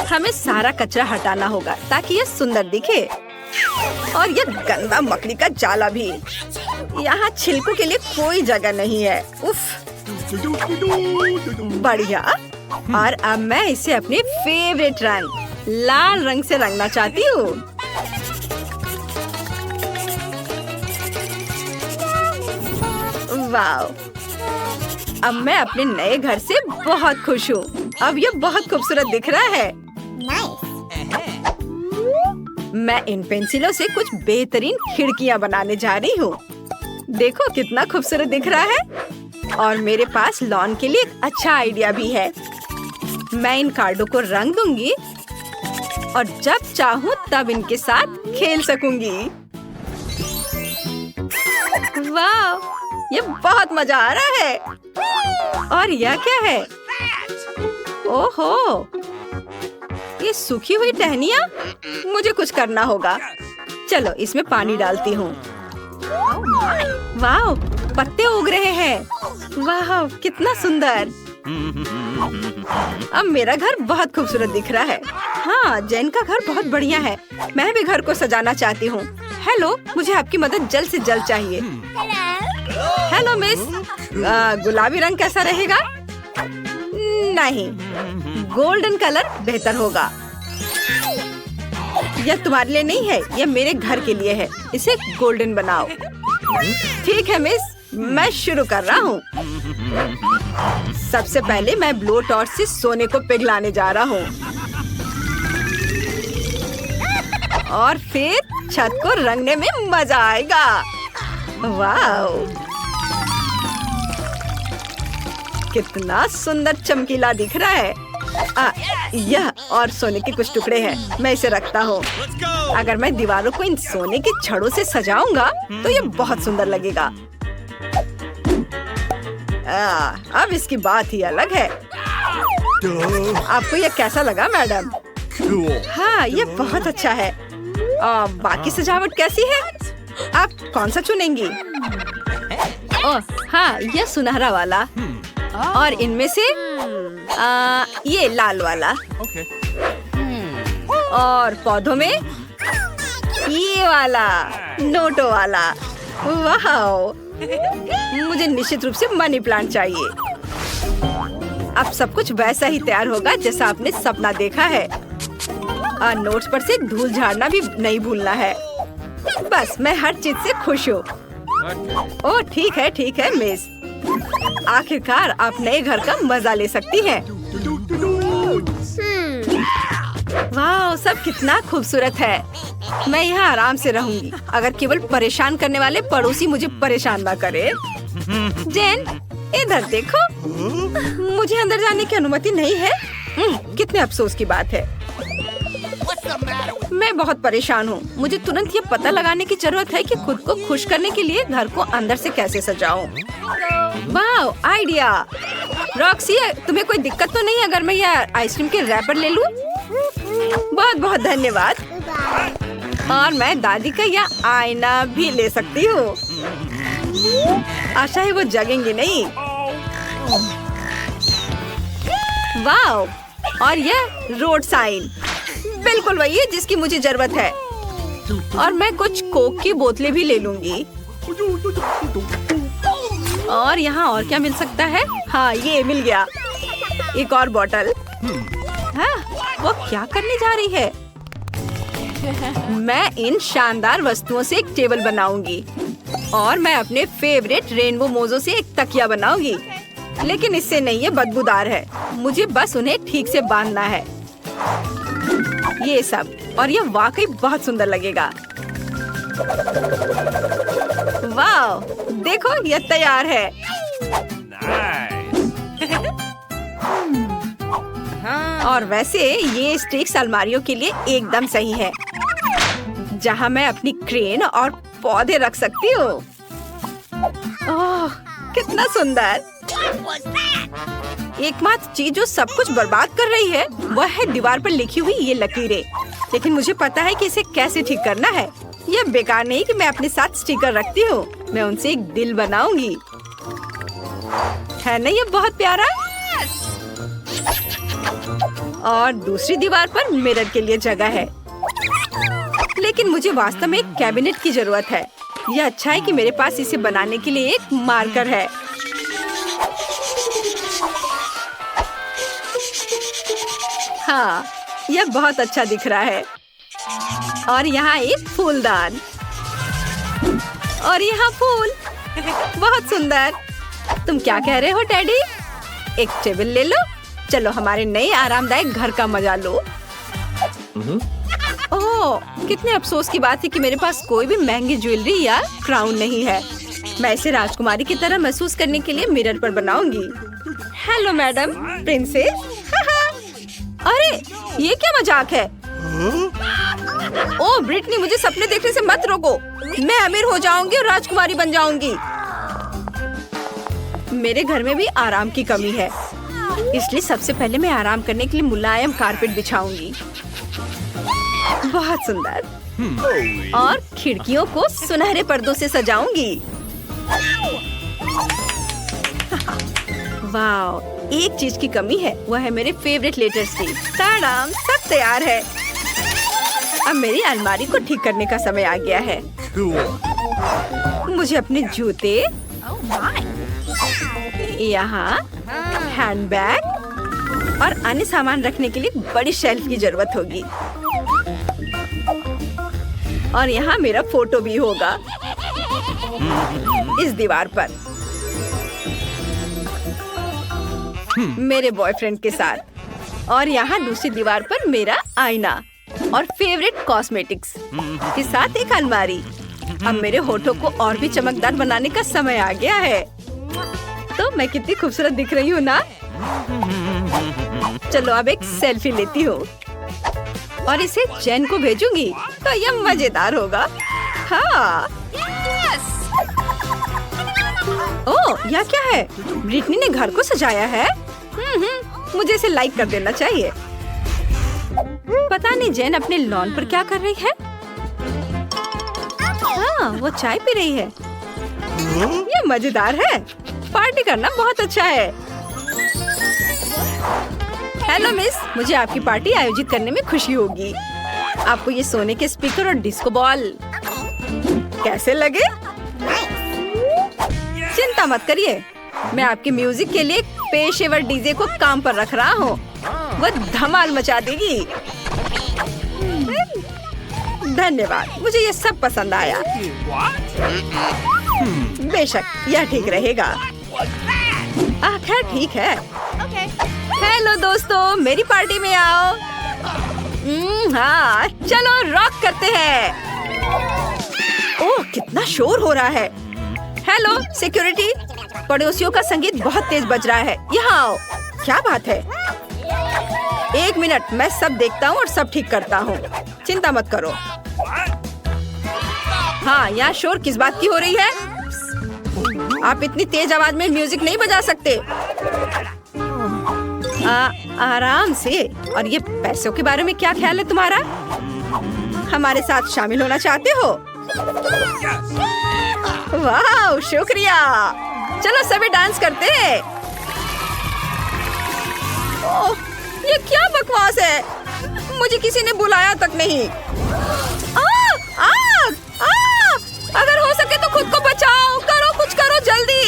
हमें सारा कचरा हटाना होगा ताकि ये सुंदर दिखे। और ये गंदा मकड़ी का जाला भी। यहाँ छिलकों के लिए कोई जगह नहीं है। उफ, बढ़िया। और अब मैं इसे अपने फेवरेट रंग लाल रंग से रंगना चाहती हूँ। वाव! अब मैं अपने नए घर से बहुत खुश हूँ। अब ये बहुत खूबसूरत दिख रहा है। मैं इन पेंसिलों से कुछ बेहतरीन खिड़कियाँ बनाने जा रही हूँ। देखो कितना खूबसूरत दिख रहा है। और मेरे पास लॉन के लिए एक अच्छा आइडिया भी है। मैं इन कार्डों को रंग दूंगी और जब चाहूँ तब इनके साथ खेल सकूंगी। वाह! ये बहुत मजा आ रहा है। और यह क्या है? ओहो! ये सूखी हुई टहनियाँ? मुझे कुछ करना होगा। चलो इसमें पानी डालती हूँ। वाह! पत्ते उग रहे हैं। वाह! कितना सुंदर। अब मेरा घर बहुत खूबसूरत दिख रहा है। हाँ, जैन का घर बहुत बढ़िया है। मैं भी घर को सजाना चाहती हूँ। हेलो, मुझे आपकी मदद जल्द से जल्द चाहिए। हेलो मिस, गुलाबी रंग कैसा रहेगा? नहीं, गोल्डन कलर बेहतर होगा। यह तुम्हारे लिए नहीं है, यह मेरे घर के लिए है। इसे गोल्डन बनाओ। ठीक है मिस, मैं शुरू कर रहा हूँ। सबसे पहले मैं ब्लो टॉर्च से सोने को पिघलाने जा रहा हूँ और फिर छत को रंगने में मजा आएगा। वाह! कितना सुंदर चमकीला दिख रहा है। यह और सोने के कुछ टुकड़े हैं। मैं इसे रखता हूँ। अगर मैं दीवारों को इन सोने के छड़ों से सजाऊंगा तो ये बहुत सुंदर लगेगा। अब इसकी बात ही अलग है। आपको यह कैसा लगा मैडम? हाँ, ये बहुत अच्छा है। बाकी सजावट कैसी है? आप कौन सा चुनेंगी? ओह हाँ, यह सुनहरा वाला। और इनमें से ये लाल वाला। और पौधों में ये वाला नोटो वाला। वाह! मुझे निश्चित रूप से मनी प्लांट चाहिए। अब सब कुछ वैसा ही तैयार होगा जैसा आपने सपना देखा है। नोट्स पर से धूल झाड़ना भी नहीं भूलना है। बस मैं हर चीज से खुश हूँ। ओह ठीक है मिस। आखिरकार आप नए घर का मजा ले सकती हैं। वाह, सब कितना खूबसूरत है। मैं यहाँ आराम से रहूंगी अगर केवल परेशान करने वाले पड़ोसी मुझे परेशान ना करे। जेन, इधर देखो। मुझे अंदर जाने की अनुमति नहीं है। कितने अफसोस की बात है। मैं बहुत परेशान हूँ। मुझे तुरंत ये पता लगाने की जरूरत है कि खुद को खुश करने के लिए घर को अंदर से कैसे सजाऊं। वाह, आइडिया। रॉक्सी, तुम्हें कोई दिक्कत तो नहीं अगर मैं यह आइसक्रीम के रैपर ले लूं? बहुत बहुत धन्यवाद। और मैं दादी का यह आईना भी ले सकती हूँ। आशा है वो जगेंगे नहीं। वाह, और यह रोड साइन बिल्कुल वही है जिसकी मुझे जरूरत है। और मैं कुछ कोक की बोतलें भी ले लूंगी। और यहाँ और क्या मिल सकता है? हाँ, ये मिल गया। एक और बोतल। हाँ, वो क्या करने जा रही है? मैं इन शानदार वस्तुओं से एक टेबल बनाऊंगी और मैं अपने फेवरेट रेनबो मोजों से एक तकिया बनाऊंगी। लेकिन इससे नहीं, ये बदबूदार है। मुझे बस उन्हें ठीक से बांधना है। ये सब, और ये वाकई बहुत सुंदर लगेगा। वाह, देखो ये तैयार है। और वैसे ये स्टिक्स अलमारियों के लिए एकदम सही है, जहाँ मैं अपनी क्रेन और पौधे रख सकती हूँ। ओह, कितना सुंदर। एकमात्र चीज जो सब कुछ बर्बाद कर रही है वह है दीवार पर लिखी हुई ये लकीरें। लेकिन मुझे पता है कि इसे कैसे ठीक करना है। यह बेकार नहीं कि मैं अपने साथ स्टिकर रखती हूँ। मैं उनसे एक दिल बनाऊंगी। है ना ये बहुत प्यारा? और दूसरी दीवार पर मिरर के लिए जगह है। लेकिन मुझे वास्तव में एक कैबिनेट की जरूरत है। यह अच्छा है कि मेरे पास इसे बनाने के लिए एक मार्कर है। हाँ, यह बहुत अच्छा दिख रहा है। और यहाँ एक फूलदान और यहाँ फूल, बहुत सुंदर। तुम क्या कह रहे हो डैडी? एक टेबल ले लो। चलो हमारे नए आरामदायक घर का मजा लो। ओह, कितने अफसोस की बात है कि मेरे पास कोई भी महंगी ज्वेलरी या क्राउन नहीं है। मैं इसे राजकुमारी की तरह महसूस करने के लिए मिरर पर बनाऊंगी। Hello madam princess. अरे ये क्या मजाक है? ओह ब्रिटनी, मुझे सपने देखने से मत रोको। मैं अमीर हो जाऊंगी और राजकुमारी बन जाऊंगी। मेरे घर में भी आराम की कमी है, इसलिए सबसे पहले मैं आराम करने के लिए मुलायम कारपेट बिछाऊंगी। बहुत सुंदर। और खिड़कियों को सुनहरे पर्दों से सजाऊंगी। वाह, एक चीज की कमी है, वह है मेरे फेवरेट लेटर्स की। ताड़ाम, सब तैयार है। अब मेरी अलमारी को ठीक करने का समय आ गया है। मुझे अपने जूते, यहाँ हैंडबैग और अन्य सामान रखने के लिए बड़ी शेल्फ की जरूरत होगी। और यहाँ मेरा फोटो भी होगा इस दीवार पर, मेरे बॉयफ्रेंड के साथ। और यहाँ दूसरी दीवार पर मेरा आईना और फेवरेट कॉस्मेटिक्स के साथ एक अलमारी। अब मेरे होठों को और भी चमकदार बनाने का समय आ गया है। तो मैं कितनी खूबसूरत दिख रही हूँ ना? चलो अब एक सेल्फी लेती हूँ और इसे जेन को भेजूंगी तो यह मजेदार होगा। हाँ। ओह, यह क्या है? ब्रिटनी ने घर को सजाया है। मुझे इसे लाइक कर देना चाहिए। पता नहीं जेन अपने लॉन पर क्या कर रही है। हाँ, वो चाय पी रही है। ये मजेदार है। पार्टी करना बहुत अच्छा है। हेलो मिस, मुझे आपकी पार्टी आयोजित करने में खुशी होगी। आपको ये सोने के स्पीकर और डिस्को बॉल कैसे लगे? चिंता मत करिए, मैं आपके म्यूजिक के लिए पेशेवर डीजे को काम पर रख रहा हूँ। वो धमाल मचा देगी। धन्यवाद, मुझे ये सब पसंद आया। बेशक यह ठीक रहेगा। खैर ठीक है। हेलो दोस्तों, मेरी पार्टी में आओ। हाँ, चलो रॉक करते हैं। ओह, कितना शोर हो रहा है। हेलो सिक्योरिटी, पड़ोसियों का संगीत बहुत तेज बज रहा है। यहाँ आओ। क्या बात है? एक मिनट, मैं सब देखता हूँ और सब ठीक करता हूँ। चिंता मत करो। हाँ, यहाँ शोर किस बात की हो रही है? आप इतनी तेज आवाज में म्यूजिक नहीं बजा सकते। आराम से। और ये पैसों के बारे में क्या ख्याल है तुम्हारा? हमारे साथ शामिल होना चाहते हो? वाह, शुक्रिया। चलो सभी डांस करते हैं। ओह, ये क्या बकवास है? मुझे किसी ने बुलाया तक नहीं। अगर हो सके तो खुद को बचाओ। करो, कुछ करो जल्दी।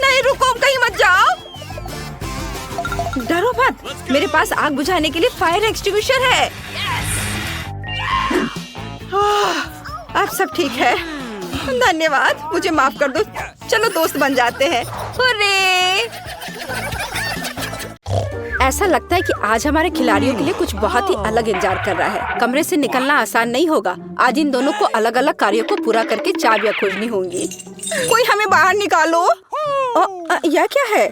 नहीं रुको, कहीं मत जाओ। डरो मत, मेरे पास आग बुझाने के लिए फायर एक्सटिंग्विशर है। अब सब ठीक है। धन्यवाद, मुझे माफ कर दो। चलो दोस्त बन जाते हैं। हुर्रे! ऐसा लगता है कि आज हमारे खिलाड़ियों के लिए कुछ बहुत ही अलग इंतजार कर रहा है। कमरे से निकलना आसान नहीं होगा। आज इन दोनों को अलग अलग कार्यों को पूरा करके चाबियां खोजनी होंगी। कोई हमें बाहर निकालो। यह क्या है?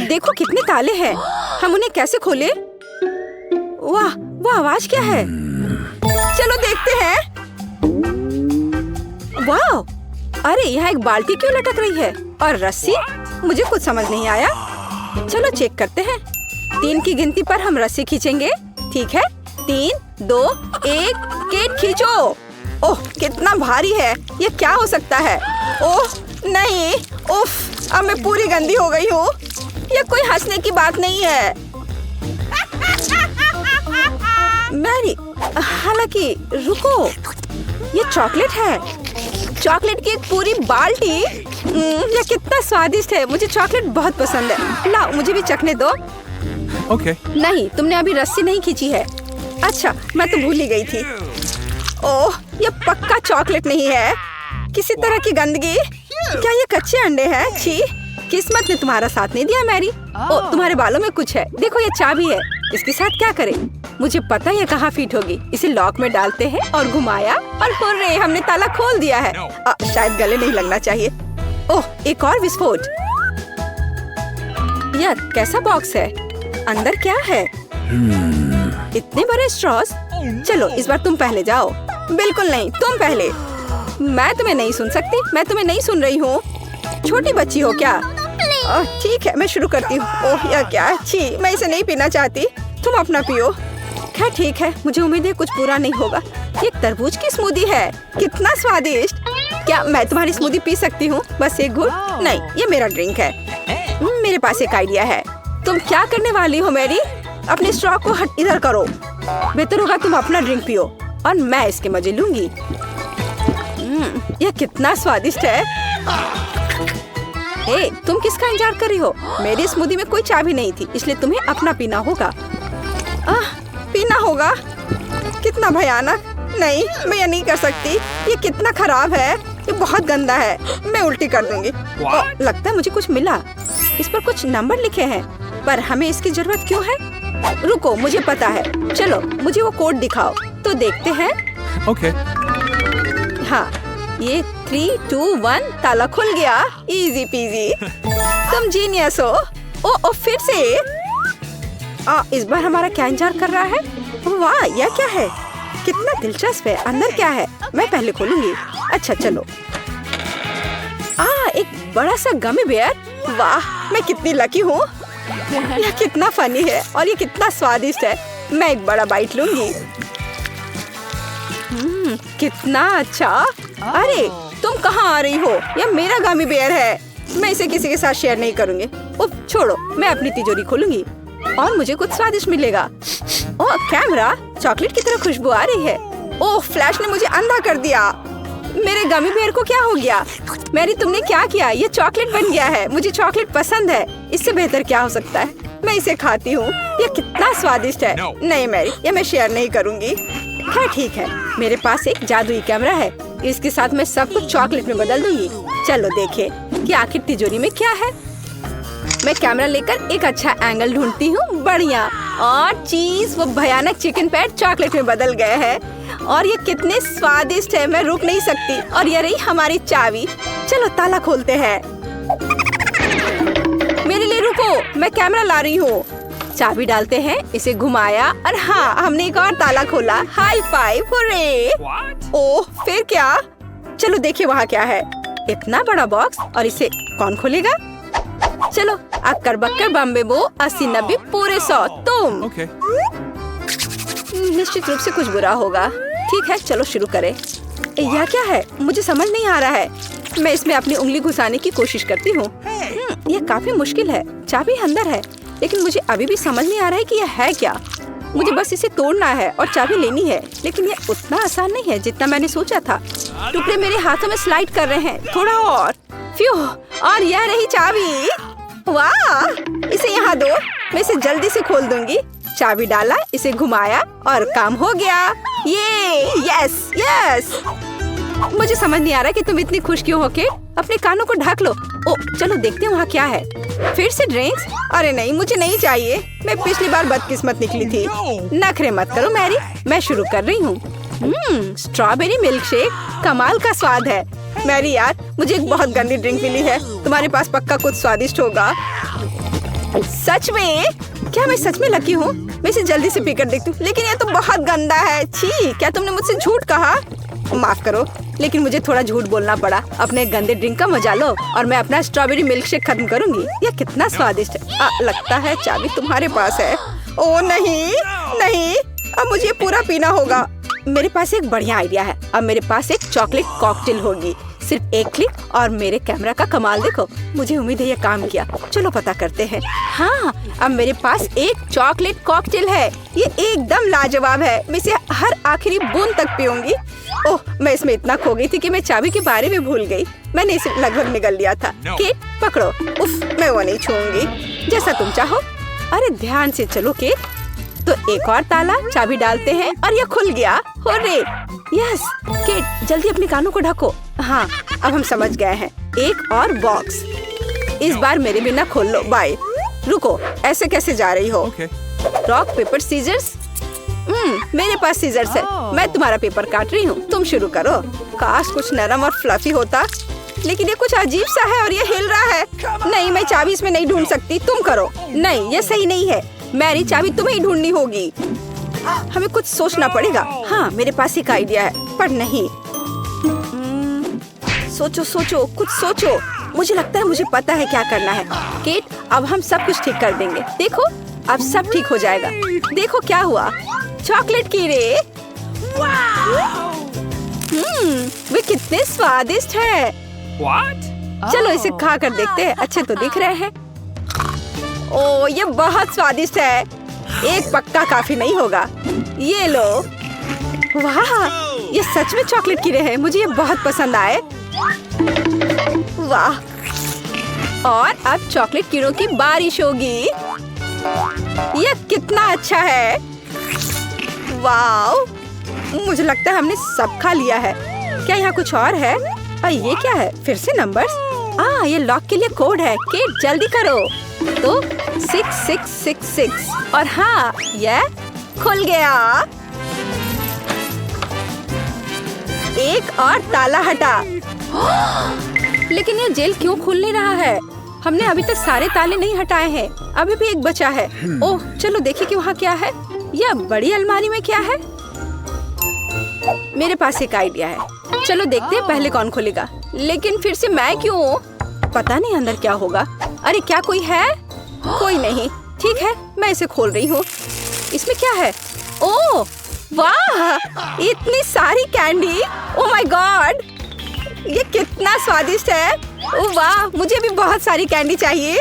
देखो कितने ताले हैं। हम उन्हें कैसे खोले? वाह, वो आवाज क्या है? चलो देखते हैं। वाह, अरे यहाँ एक बाल्टी क्यों लटक रही है? और रस्सी? मुझे कुछ समझ नहीं आया। चलो चेक करते हैं। 3 की गिनती पर हम रस्सी खींचेंगे। ठीक है, 3, 2, 1, केट खींचो। ओह, कितना भारी है। ये क्या हो सकता है? ओह नहीं, उफ, अब मैं पूरी गंदी हो गई हूँ। ये कोई हंसने की बात नहीं है। हालांकि रुको, ये चॉकलेट है। चॉकलेट की एक पूरी बाल्टी। ये कितना स्वादिष्ट है। मुझे चॉकलेट बहुत पसंद है। लाओ मुझे भी चखने दो। Okay. नहीं, तुमने अभी रस्सी नहीं खींची है। अच्छा, मैं तो भूल ही गई थी। ओह, ये पक्का चॉकलेट नहीं है। किसी तरह की गंदगी। क्या ये कच्चे अंडे हैं? छी, किस्मत ने तुम्हारा साथ नहीं दिया मैरी। ओह, तुम्हारे बालों में कुछ है। देखो ये चाबी है। इसके साथ क्या करें? मुझे पता है ये कहाँ फिट होगी। इसे लॉक में डालते हैं और घुमाया और हुर्रे, हमने ताला खोल दिया है। शायद गले नहीं लगना चाहिए। ओह, एक और विस्फोट। यह कैसा बॉक्स है? अंदर क्या है? इतने बड़े स्ट्रॉस। चलो इस बार तुम पहले जाओ। बिल्कुल नहीं, तुम पहले। मैं तुम्हें नहीं सुन सकती। मैं तुम्हें नहीं सुन रही हूँ। छोटी बच्ची हो क्या? ठीक है, मैं शुरू करती हूँ। ओह, यह क्या है? छी, मैं इसे नहीं पीना चाहती। तुम अपना पियो। खैर ठीक है, मुझे उम्मीद है कुछ बुरा नहीं होगा। ये तरबूज की स्मूदी है। कितना स्वादिष्ट। क्या मैं तुम्हारी स्मूदी पी सकती हूँ? बस एक घूंट? नहीं, ये मेरा ड्रिंक है। मेरे पास एक आइडिया है। तुम क्या करने वाली हो मैरी? अपने स्ट्रॉ को इधर करो। बेहतर होगा तुम अपना ड्रिंक पियो और मैं इसके मजे लूंगी। यह कितना स्वादिष्ट है। ए, तुम किसका इंतजार कर रही हो? मेरी स्मूदी में कोई चाबी नहीं थी, इसलिए तुम्हें अपना पीना होगा। पीना होगा? कितना भयानक। नहीं, मैं ये नहीं कर सकती। ये कितना खराब है। ये बहुत गंदा है। मैं उल्टी कर दूंगी। लगता है मुझे कुछ मिला। इस पर कुछ नंबर लिखे हैं, पर हमें इसकी जरूरत क्यों है? रुको, मुझे पता है। चलो मुझे वो कोड दिखाओ तो देखते हैं। Okay. हाँ, ये 3, 2, 1 ताला खुल गया। Easy PG. तुम जीनियस हो। ओ फिर से। इस बार हमारा क्या इंतजार कर रहा है? वाह, यह क्या है? कितना दिलचस्प है। अंदर क्या है? मैं पहले खोलूंगी। अच्छा चलो। एक बड़ा सा गमी बेयर। वाह, मैं कितनी लकी हूँ। यह कितना फनी है और ये कितना स्वादिष्ट है। मैं एक बड़ा बाइट लूंगी। कितना अच्छा। अरे तुम कहाँ आ रही हो? यह मेरा गमी बेयर है। मैं इसे किसी के साथ शेयर नहीं करूंगी। उफ, छोड़ो, मैं अपनी तिजोरी खोलूंगी और मुझे कुछ स्वादिष्ट मिलेगा। ओह, कैमरा। चॉकलेट की तरह खुशबू आ रही है। ओह, फ्लैश ने मुझे अंधा कर दिया। मेरे गमी बेयर को क्या हो गया? मैरी, तुमने क्या किया? ये चॉकलेट बन गया है। मुझे चॉकलेट पसंद है। इससे बेहतर क्या हो सकता है? मैं इसे खाती हूँ। ये कितना स्वादिष्ट है। नहीं मैरी, ये मैं शेयर नहीं करूँगी। खैर ठीक है, मेरे पास एक जादुई कैमरा है। इसके साथ मैं सब कुछ चॉकलेट में बदल दूंगी। चलो देखें कि आखिर तिजोरी में क्या है। मैं कैमरा लेकर एक अच्छा एंगल ढूंढती हूँ। बढ़िया। और चीज, वो भयानक चिकन पैड चॉकलेट में बदल गए हैं और ये कितने स्वादिष्ट है। मैं रुक नहीं सकती। और ये रही हमारी चाबी। चलो ताला खोलते हैं। मेरे लिए रुको, मैं कैमरा ला रही हूँ। चाबी डालते हैं, इसे घुमाया और हाँ, हमने एक और ताला खोला। High five, hurray. ओह, फिर क्या? चलो देखिए वहाँ क्या है। इतना बड़ा बॉक्स, और इसे कौन खोलेगा? चलो, अक्कर बक्कर बम्बे बो 80, 90 पूरे 100 तुम। Okay. निश्चित रूप से कुछ बुरा होगा। ठीक है, चलो शुरू करें। यह क्या है? मुझे समझ नहीं आ रहा है। मैं इसमें अपनी उंगली घुसाने की कोशिश करती हूँ। यह काफी मुश्किल है। चाबी अंदर है, लेकिन मुझे अभी भी समझ नहीं आ रहा है कि यह है क्या। मुझे बस इसे तोड़ना है और चाबी लेनी है, लेकिन यह उतना आसान नहीं है जितना मैंने सोचा था। टुकड़े मेरे हाथों में स्लाइड कर रहे हैं। थोड़ा और। फ्यू, और यह रही चाबी। वाह, इसे यहाँ दो। मैं इसे जल्दी से खोल दूंगी। चाबी डाला, इसे घुमाया और काम हो गया। ये यस यस। मुझे समझ नहीं आ रहा कि तुम इतनी खुश क्यों हो के? अपने कानों को ढक लो। ओ, चलो देखते हैं वहाँ क्या है। फिर से ड्रिंक्स? अरे नहीं, मुझे नहीं चाहिए। मैं पिछली बार बदकिस्मत निकली थी। नखरे मत करो मैरी, मैं शुरू कर रही हूँ। स्ट्रॉबेरी मिल्क शेक, कमाल का स्वाद है। मैरी यार, मुझे एक बहुत गंदी ड्रिंक मिली है। तुम्हारे पास पक्का कुछ स्वादिष्ट होगा। सच में? क्या मैं सच में लकी हूँ? मैं इसे जल्दी से पीकर देखती हूँ, लेकिन ये तो बहुत गंदा है। छी, क्या तुमने मुझसे झूठ कहा? माफ करो, लेकिन मुझे थोड़ा झूठ बोलना पड़ा। अपने गंदे ड्रिंक का मजा लो और मैं अपना स्ट्रॉबेरी मिल्क शेक खत्म करूंगी। यह कितना स्वादिष्ट है। लगता है चाबी तुम्हारे पास है। ओ नहीं नहीं, अब मुझे पूरा पीना होगा। मेरे पास एक बढ़िया आइडिया है। अब मेरे पास एक चॉकलेट कॉकटेल होगी। सिर्फ एक क्लिक और मेरे कैमरा का कमाल देखो। मुझे उम्मीद है ये काम किया। चलो पता करते हैं। हाँ, अब मेरे पास एक चॉकलेट कॉकटेल है। ये एकदम लाजवाब है। मैं इसे हर आखिरी बूंद तक पीऊंगी। ओह, मैं इसमें इतना खो गई थी कि मैं चाबी के बारे में भूल गई। मैंने इसे लगभग निगल लिया था। केट पकड़ो। उफ, मैं वो नहीं छूऊंगी। जैसा तुम चाहो। अरे ध्यान से चलो केट। तो एक और ताला, चाबी डालते हैं और ये खुल गया। होरे! यस! केट जल्दी अपने कानों को ढको। हाँ, अब हम समझ गए हैं। एक और बॉक्स। इस बार मेरे बिना खोल लो। बाय। रुको, ऐसे कैसे जा रही हो? Okay. Rock paper scissors. मेरे पास सीजर्स है। मैं तुम्हारा पेपर काट रही हूँ। तुम शुरू करो। काश कुछ नरम और फ्लफी होता, लेकिन ये कुछ अजीब सा है और ये हिल रहा है। नहीं, मैं चाबी इसमें नहीं ढूंढ सकती। तुम करो। नहीं, ये सही नहीं है। मैरी, चाबी तुम्हें ही ढूंढनी होगी। हमें कुछ सोचना पड़ेगा। हाँ, मेरे पास एक आइडिया है, पर नहीं। सोचो सोचो, कुछ सोचो। मुझे लगता है मुझे पता है क्या करना है। केट, अब हम सब कुछ ठीक कर देंगे। देखो, अब सब ठीक हो जाएगा। देखो क्या हुआ। चॉकलेट कीड़े। वे कितने स्वादिष्ट है। चलो इसे खा कर देखते हैं। अच्छे तो दिख रहे हैं। ओह, ये बहुत स्वादिष्ट है। एक पक्का काफी नहीं होगा। ये लो। वाह, ये सच में चॉकलेट कीड़े हैं। मुझे ये बहुत पसंद आए। वाह, और अब चॉकलेट कीड़ों की बारिश होगी। ये कितना अच्छा है। वाह, मुझे लगता है हमने सब खा लिया है। क्या यहाँ कुछ और है? ये क्या है? फिर से नंबर्स। ये लॉक के लिए कोड है। केट जल्दी करो। तो 6666 और हाँ, ये खुल गया। एक और ताला हटा। लेकिन ये जेल क्यों खुल नहीं रहा है? हमने अभी तक सारे ताले नहीं हटाए हैं। अभी भी एक बचा है। ओह, चलो देखिए कि वहाँ क्या है। यह बड़ी अलमारी में क्या है? मेरे पास एक आइडिया है। चलो देखते हैं पहले कौन खोलेगा। लेकिन फिर से मैं क्यों? पता नहीं अंदर क्या होगा। अरे क्या कोई है? कोई नहीं। ठीक है, मैं इसे खोल रही हूँ। इसमें क्या है? ओह वाह, इतनी सारी कैंडी। ओह माय गॉड, ये कितना स्वादिष्ट है। ओह वाह, मुझे भी बहुत सारी कैंडी चाहिए।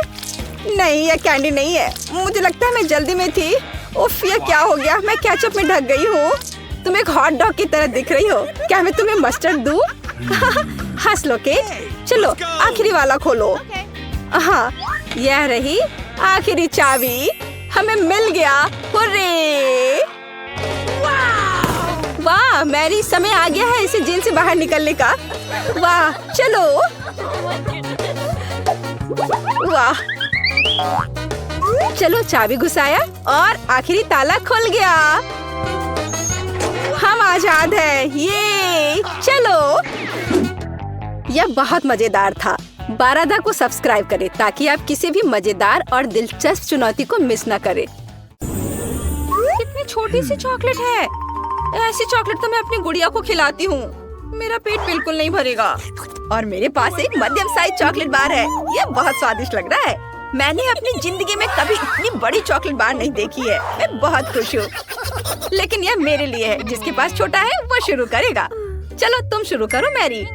नहीं, ये कैंडी नहीं है। मुझे लगता है मैं जल्दी में थी। उफ, ये क्या हो गया? मैं केचप में ढक गई हूँ। तुम एक हॉट डॉग की तरह दिख रही हो। क्या मैं तुम्हें मस्टर्ड दूँ? हंस लो केट। चलो आखिरी वाला खोलो। हाँ, यह रही आखिरी चाबी। हमें मिल गया। हुर्रे! वाह मैरी, समय आ गया है इसे जेल से बाहर निकलने का। वाह, चलो। वाह, चलो चाबी घुसाया और आखिरी ताला खुल गया। हम आजाद हैं। ये चलो। यह बहुत मजेदार था। बारादा को सब्सक्राइब करें ताकि आप किसी भी मजेदार और दिलचस्प चुनौती को मिस न करें। कितनी छोटी सी चॉकलेट है। ऐसी चॉकलेट तो मैं अपनी गुड़िया को खिलाती हूँ। मेरा पेट बिल्कुल नहीं भरेगा। और मेरे पास एक मध्यम साइज चॉकलेट बार है। यह बहुत स्वादिष्ट लग रहा है। मैंने अपनी जिंदगी में कभी इतनी बड़ी चॉकलेट बार नहीं देखी है। मैं बहुत खुश हूँ। लेकिन यह मेरे लिए है। जिसके पास छोटा है वो शुरू करेगा। चलो तुम शुरू करो मैरी।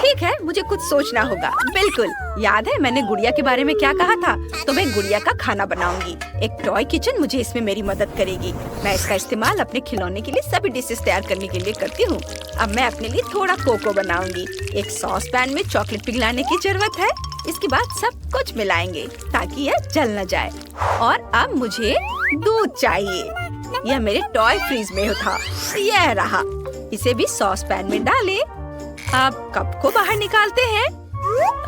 ठीक है, मुझे कुछ सोचना होगा। बिल्कुल, याद है मैंने गुड़िया के बारे में क्या कहा था? तो मैं गुड़िया का खाना बनाऊंगी। एक टॉय किचन मुझे इसमें मेरी मदद करेगी। मैं इसका इस्तेमाल अपने खिलौने के लिए सभी डिशेस तैयार करने के लिए करती हूँ। अब मैं अपने लिए थोड़ा कोको बनाऊंगी। एक सॉस पैन में चॉकलेट पिघलाने की जरूरत है। इसके बाद सब कुछ मिलाएंगे ताकि यह जल न जाए। और अब मुझे दूध चाहिए। यह मेरे टॉय फ्रीज में था। यह रहा। इसे भी सॉस पैन में डालें। अब कप को बाहर निकालते हैं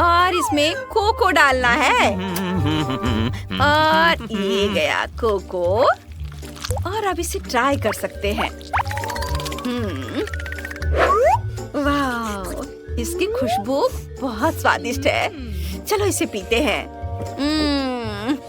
और इसमें कोको डालना है। और ये गया कोको। और अब इसे ट्राई कर सकते हैं। वाह, इसकी खुशबू बहुत स्वादिष्ट है। चलो इसे पीते हैं।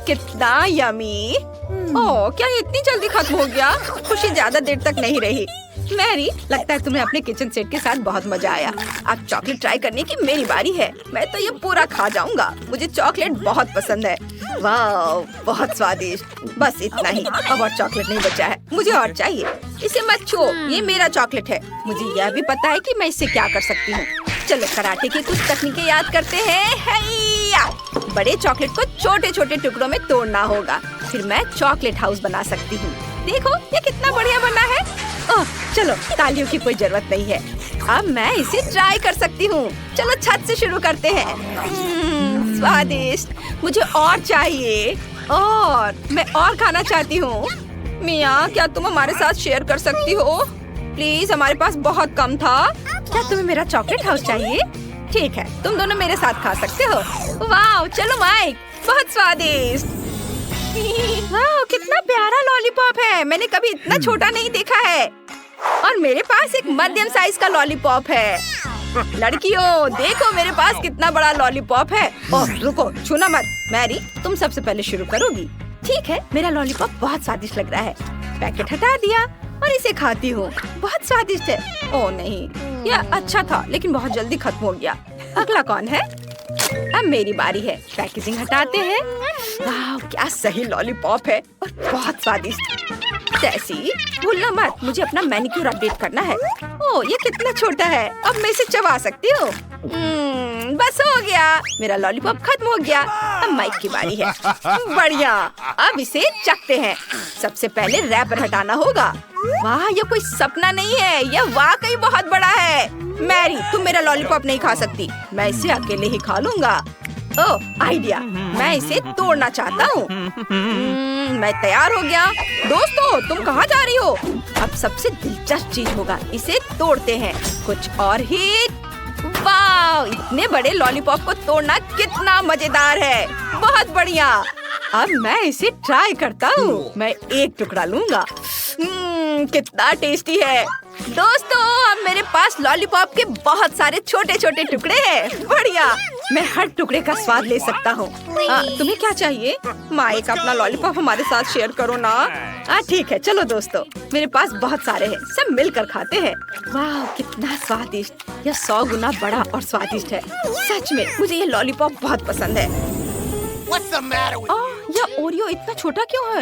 कितना यमी। ओह, क्या ये इतनी जल्दी खत्म हो गया? खुशी ज्यादा देर तक नहीं रही। मैरी, लगता है तुम्हें अपने किचन सेट के साथ बहुत मजा आया। अब चॉकलेट ट्राई करने की मेरी बारी है। मैं तो ये पूरा खा जाऊंगा। मुझे चॉकलेट बहुत पसंद है। वाह, बहुत स्वादिष्ट। बस इतना ही। अब और चॉकलेट नहीं बचा है। मुझे और चाहिए। इसे मत छुओ, ये मेरा चॉकलेट है। मुझे यह भी पता है कि मैं इससे क्या कर सकती हूँ। चलो कराटे की कुछ तकनीकें याद करते हैं। हैया! बड़े चॉकलेट को छोटे छोटे टुकड़ों में तोड़ना होगा, फिर मैं चॉकलेट हाउस बना सकती हूँ। देखो ये कितना बढ़िया बना है। ओह चलो तालियों की कोई जरूरत नहीं है, अब मैं इसे ट्राई कर सकती हूँ। चलो छत से शुरू करते हैं। स्वादिष्ट, मुझे और चाहिए और मैं और खाना चाहती हूँ। मिया क्या तुम हमारे साथ शेयर कर सकती हो प्लीज? हमारे पास बहुत कम था। क्या तुम्हें मेरा चॉकलेट हाउस चाहिए? ठीक है, तुम दोनों मेरे साथ खा सकते हो। वाह चलो माइक, बहुत स्वादिष्ट। वाह कितना प्यारा लॉलीपॉप है, मैंने कभी इतना छोटा नहीं देखा है। और मेरे पास एक मध्यम साइज का लॉलीपॉप है। लड़कियों देखो मेरे पास कितना बड़ा लॉलीपॉप है। ओह रुको, छूना मत। मैरी तुम सबसे पहले शुरू करोगी। ठीक है, मेरा लॉलीपॉप बहुत स्वादिष्ट लग रहा है। पैकेट हटा दिया और इसे खाती हूँ। बहुत स्वादिष्ट है। ओह नहीं, यह अच्छा था लेकिन बहुत जल्दी खत्म हो गया। अगला कौन है? अब मेरी बारी है। पैकेजिंग हटाते हैं। वाह क्या सही लॉलीपॉप है और बहुत स्वादिष्ट। टेसी भूलना मत, मुझे अपना मैनिक्योर अपडेट करना है। ओह ये कितना छोटा है, अब मैं इसे चबा सकती हूँ। बस हो गया, मेरा लॉलीपॉप खत्म हो गया। अब माइक की बारी है। बढ़िया, अब इसे चखते हैं। सबसे पहले रैपर हटाना होगा। वाह ये कोई सपना नहीं है, यह वाकई बहुत बड़ा है। मैरी तुम मेरा लॉलीपॉप नहीं खा सकती, मैं इसे अकेले ही खा लूंगा। ओह आइडिया, मैं इसे तोड़ना चाहता हूँ। मैं तैयार हो गया। दोस्तों तुम कहाँ जा रही हो? अब सबसे दिलचस्प चीज होगा, इसे तोड़ते हैं। कुछ और हिट। वाह इतने बड़े लॉलीपॉप को तोड़ना कितना मजेदार है। बहुत बढ़िया, अब मैं इसे ट्राई करता हूँ। मैं एक टुकड़ा लूंगा। कितना टेस्टी है। दोस्तों अब मेरे पास लॉलीपॉप के बहुत सारे छोटे छोटे टुकड़े हैं। बढ़िया, मैं हर टुकड़े का स्वाद ले सकता हूँ। तुम्हें क्या चाहिए? माइक अपना लॉलीपॉप हमारे साथ शेयर करो ना। ठीक है चलो दोस्तों, मेरे पास बहुत सारे हैं, सब मिलकर खाते हैं। वाह कितना स्वादिष्ट, यह 100 गुना बड़ा और स्वादिष्ट है। सच में मुझे ये लॉलीपॉप बहुत पसंद है। यह ओरियो इतना छोटा क्यों है?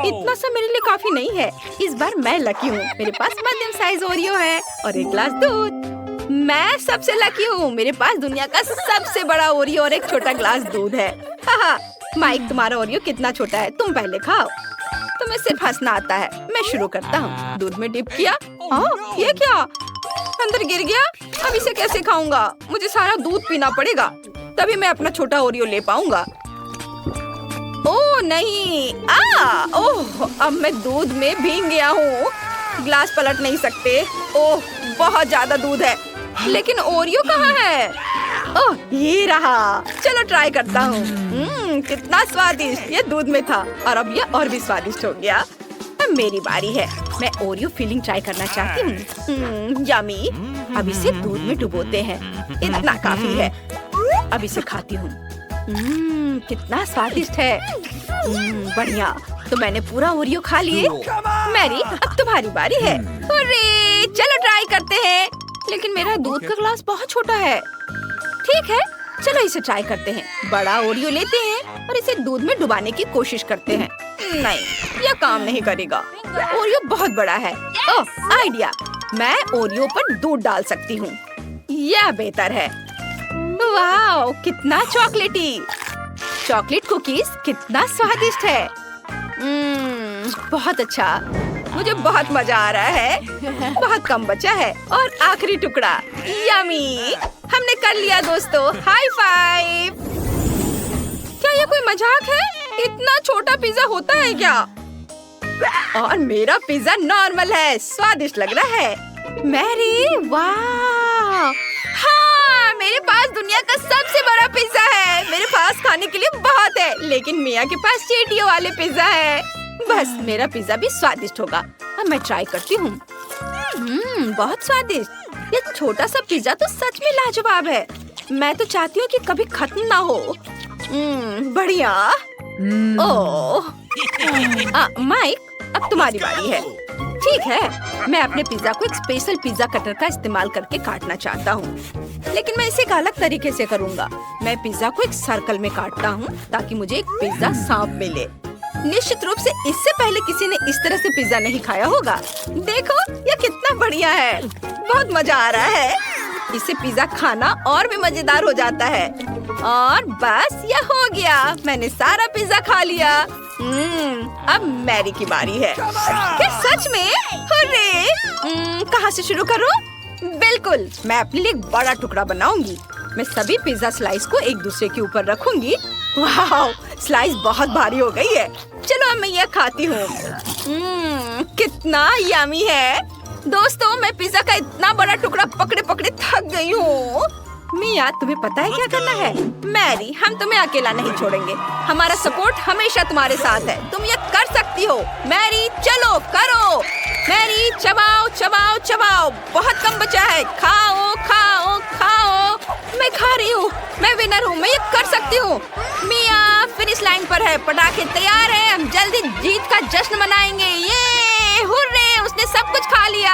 इतना सा मेरे लिए काफी नहीं है। इस बार मैं लकी हूँ, मेरे पास मध्यम साइज ओरियो है और एक ग्लास दूध। मैं सबसे लकी हूँ, मेरे पास दुनिया का सबसे बड़ा ओरियो और एक छोटा ग्लास दूध है। माइक तुम्हारा ओरियो कितना छोटा है, तुम पहले खाओ। तुम्हें सिर्फ हंसना आता है। मैं शुरू करता हूँ। दूध में डिप किया। ये क्या, अंदर गिर गया। अब इसे कैसे खाऊंगा? मुझे सारा दूध पीना पड़ेगा, तभी मैं अपना छोटा ओरियो ले पाऊंगा। ओह नहीं, ओह अब मैं दूध में भीग गया हूँ। ग्लास पलट नहीं सकते। ओह बहुत ज्यादा दूध है, लेकिन ओरियो कहाँ है? ओह ये रहा, चलो ट्राई करता हूँ। कितना स्वादिष्ट, ये दूध में था और अब ये और भी स्वादिष्ट हो गया। अब मेरी बारी है। मैं ओरियो फिलिंग ट्राई करना चाहती हूँ। यमी। अब इसे दूध में डुबोते हैं, इतना काफी है। अब इसे खाती हूँ। कितना स्वादिष्ट है। बढ़िया, तो मैंने पूरा ओरियो खा लिए। मैरी अब तुम्हारी बारी है। अरे चलो ट्राई करते हैं, लेकिन मेरा दूध का ग्लास बहुत छोटा है। ठीक है चलो इसे ट्राई करते हैं। बड़ा ओरियो लेते हैं और इसे दूध में डुबाने की कोशिश करते हैं। नहीं यह काम नहीं करेगा, ओरियो बहुत बड़ा है। ओह आइडिया, मैं ओरियो पर दूध डाल सकती हूँ, यह बेहतर है। वाह कितना चॉकलेटी। चॉकलेट कुकीज कितना स्वादिष्ट है। बहुत अच्छा, मुझे बहुत मजा आ रहा है। बहुत कम बचा है और आखिरी टुकड़ा। यमी, हमने कर लिया दोस्तों, हाई फाइव। क्या ये कोई मजाक है? इतना छोटा पिज्जा होता है क्या? और मेरा पिज्जा नॉर्मल है, स्वादिष्ट लग रहा है। मैरी वाह, हाँ मेरे पास दुनिया का सबसे बड़ा पिज्जा है। मेरे पास खाने के लिए बहुत है, लेकिन मिया के पास चीटियों वाले पिज्जा है। बस मेरा पिज्जा भी स्वादिष्ट होगा। अब मैं ट्राई करती हूँ। बहुत स्वादिष्ट। ये छोटा सा पिज्जा तो सच में लाजवाब है। मैं तो चाहती हूँ कि कभी खत्म ना हो। बढ़िया। ओह माइक अब तुम्हारी बारी है। ठीक है, मैं अपने पिज्जा को एक स्पेशल पिज्जा कटर का इस्तेमाल करके काटना चाहता हूँ, लेकिन मैं इसे एक अलग तरीके से करूँगा। मैं पिज्जा को एक सर्कल में काटता हूँ ताकि मुझे एक पिज्जा सांप मिले। निश्चित रूप से इससे पहले किसी ने इस तरह से पिज्जा नहीं खाया होगा। देखो ये कितना बढ़िया है, बहुत मजा आ रहा है। इससे पिज्जा खाना और भी मजेदार हो जाता है। और बस यह हो गया, मैंने सारा पिज्जा खा लिया। अब मैरी की बारी है। क्या सच में? हुर्रे! कहाँ से शुरू करूँ? बिल्कुल, मैं अपने लिए एक बड़ा टुकड़ा बनाऊंगी। मैं सभी पिज्जा स्लाइस को एक दूसरे के ऊपर रखूंगी। वाह, स्लाइस बहुत भारी हो गई है। चलो अब मैं यह खाती हूँ। कितना यमी है। दोस्तों, मैं पिज्जा का इतना बड़ा टुकड़ा पकड़े पकड़े थक गई हूँ। मिया, तुम्हें पता है क्या करना है? मैरी, हम तुम्हें अकेला नहीं छोड़ेंगे। हमारा सपोर्ट हमेशा तुम्हारे साथ है। तुम ये कर सकती हो। मैरी, चलो करो। मैरी, चबाओ चबाओ चबाओ। बहुत कम बचा है। खाओ खाओ खाओ। मैं खा रही हूँ। मैं विनर हूँ। मैं ये कर सकती हूँ। मिया फिनिश लाइन पर है। पटाखे तैयार हैं। हम जल्दी जीत का जश्न मनाएंगे। ये हुर्रे! उसने सब कुछ खा लिया।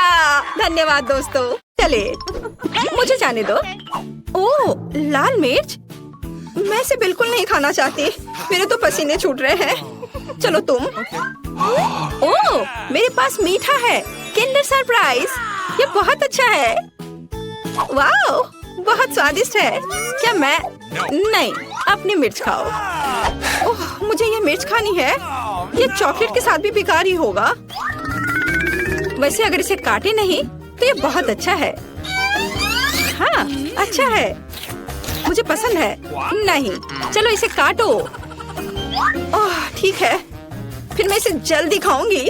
धन्यवाद दोस्तों। चले, मुझे जाने दो। ओह, लाल मिर्च? मैं इसे बिल्कुल नहीं खाना चाहती। मेरे तो पसीने छूट रहे हैं। चलो तुम। ओह, मेरे पास मीठा है। Kinder surprise. ये बहुत अच्छा है। वाओ, बहुत स्वादिष्ट है। क्या मैं? नहीं, अपनी मिर्च खाओ। ओह, मुझे ये मिर्च खानी है। ये चॉकलेट के साथ भी बेकार ही होगा। वैसे अगर इसे काटे नहीं तो ये बहुत अच्छा है। हाँ, अच्छा है। मुझे पसंद है। नहीं, चलो इसे काटो। ओह, ठीक है। फिर मैं इसे जल्दी खाऊंगी।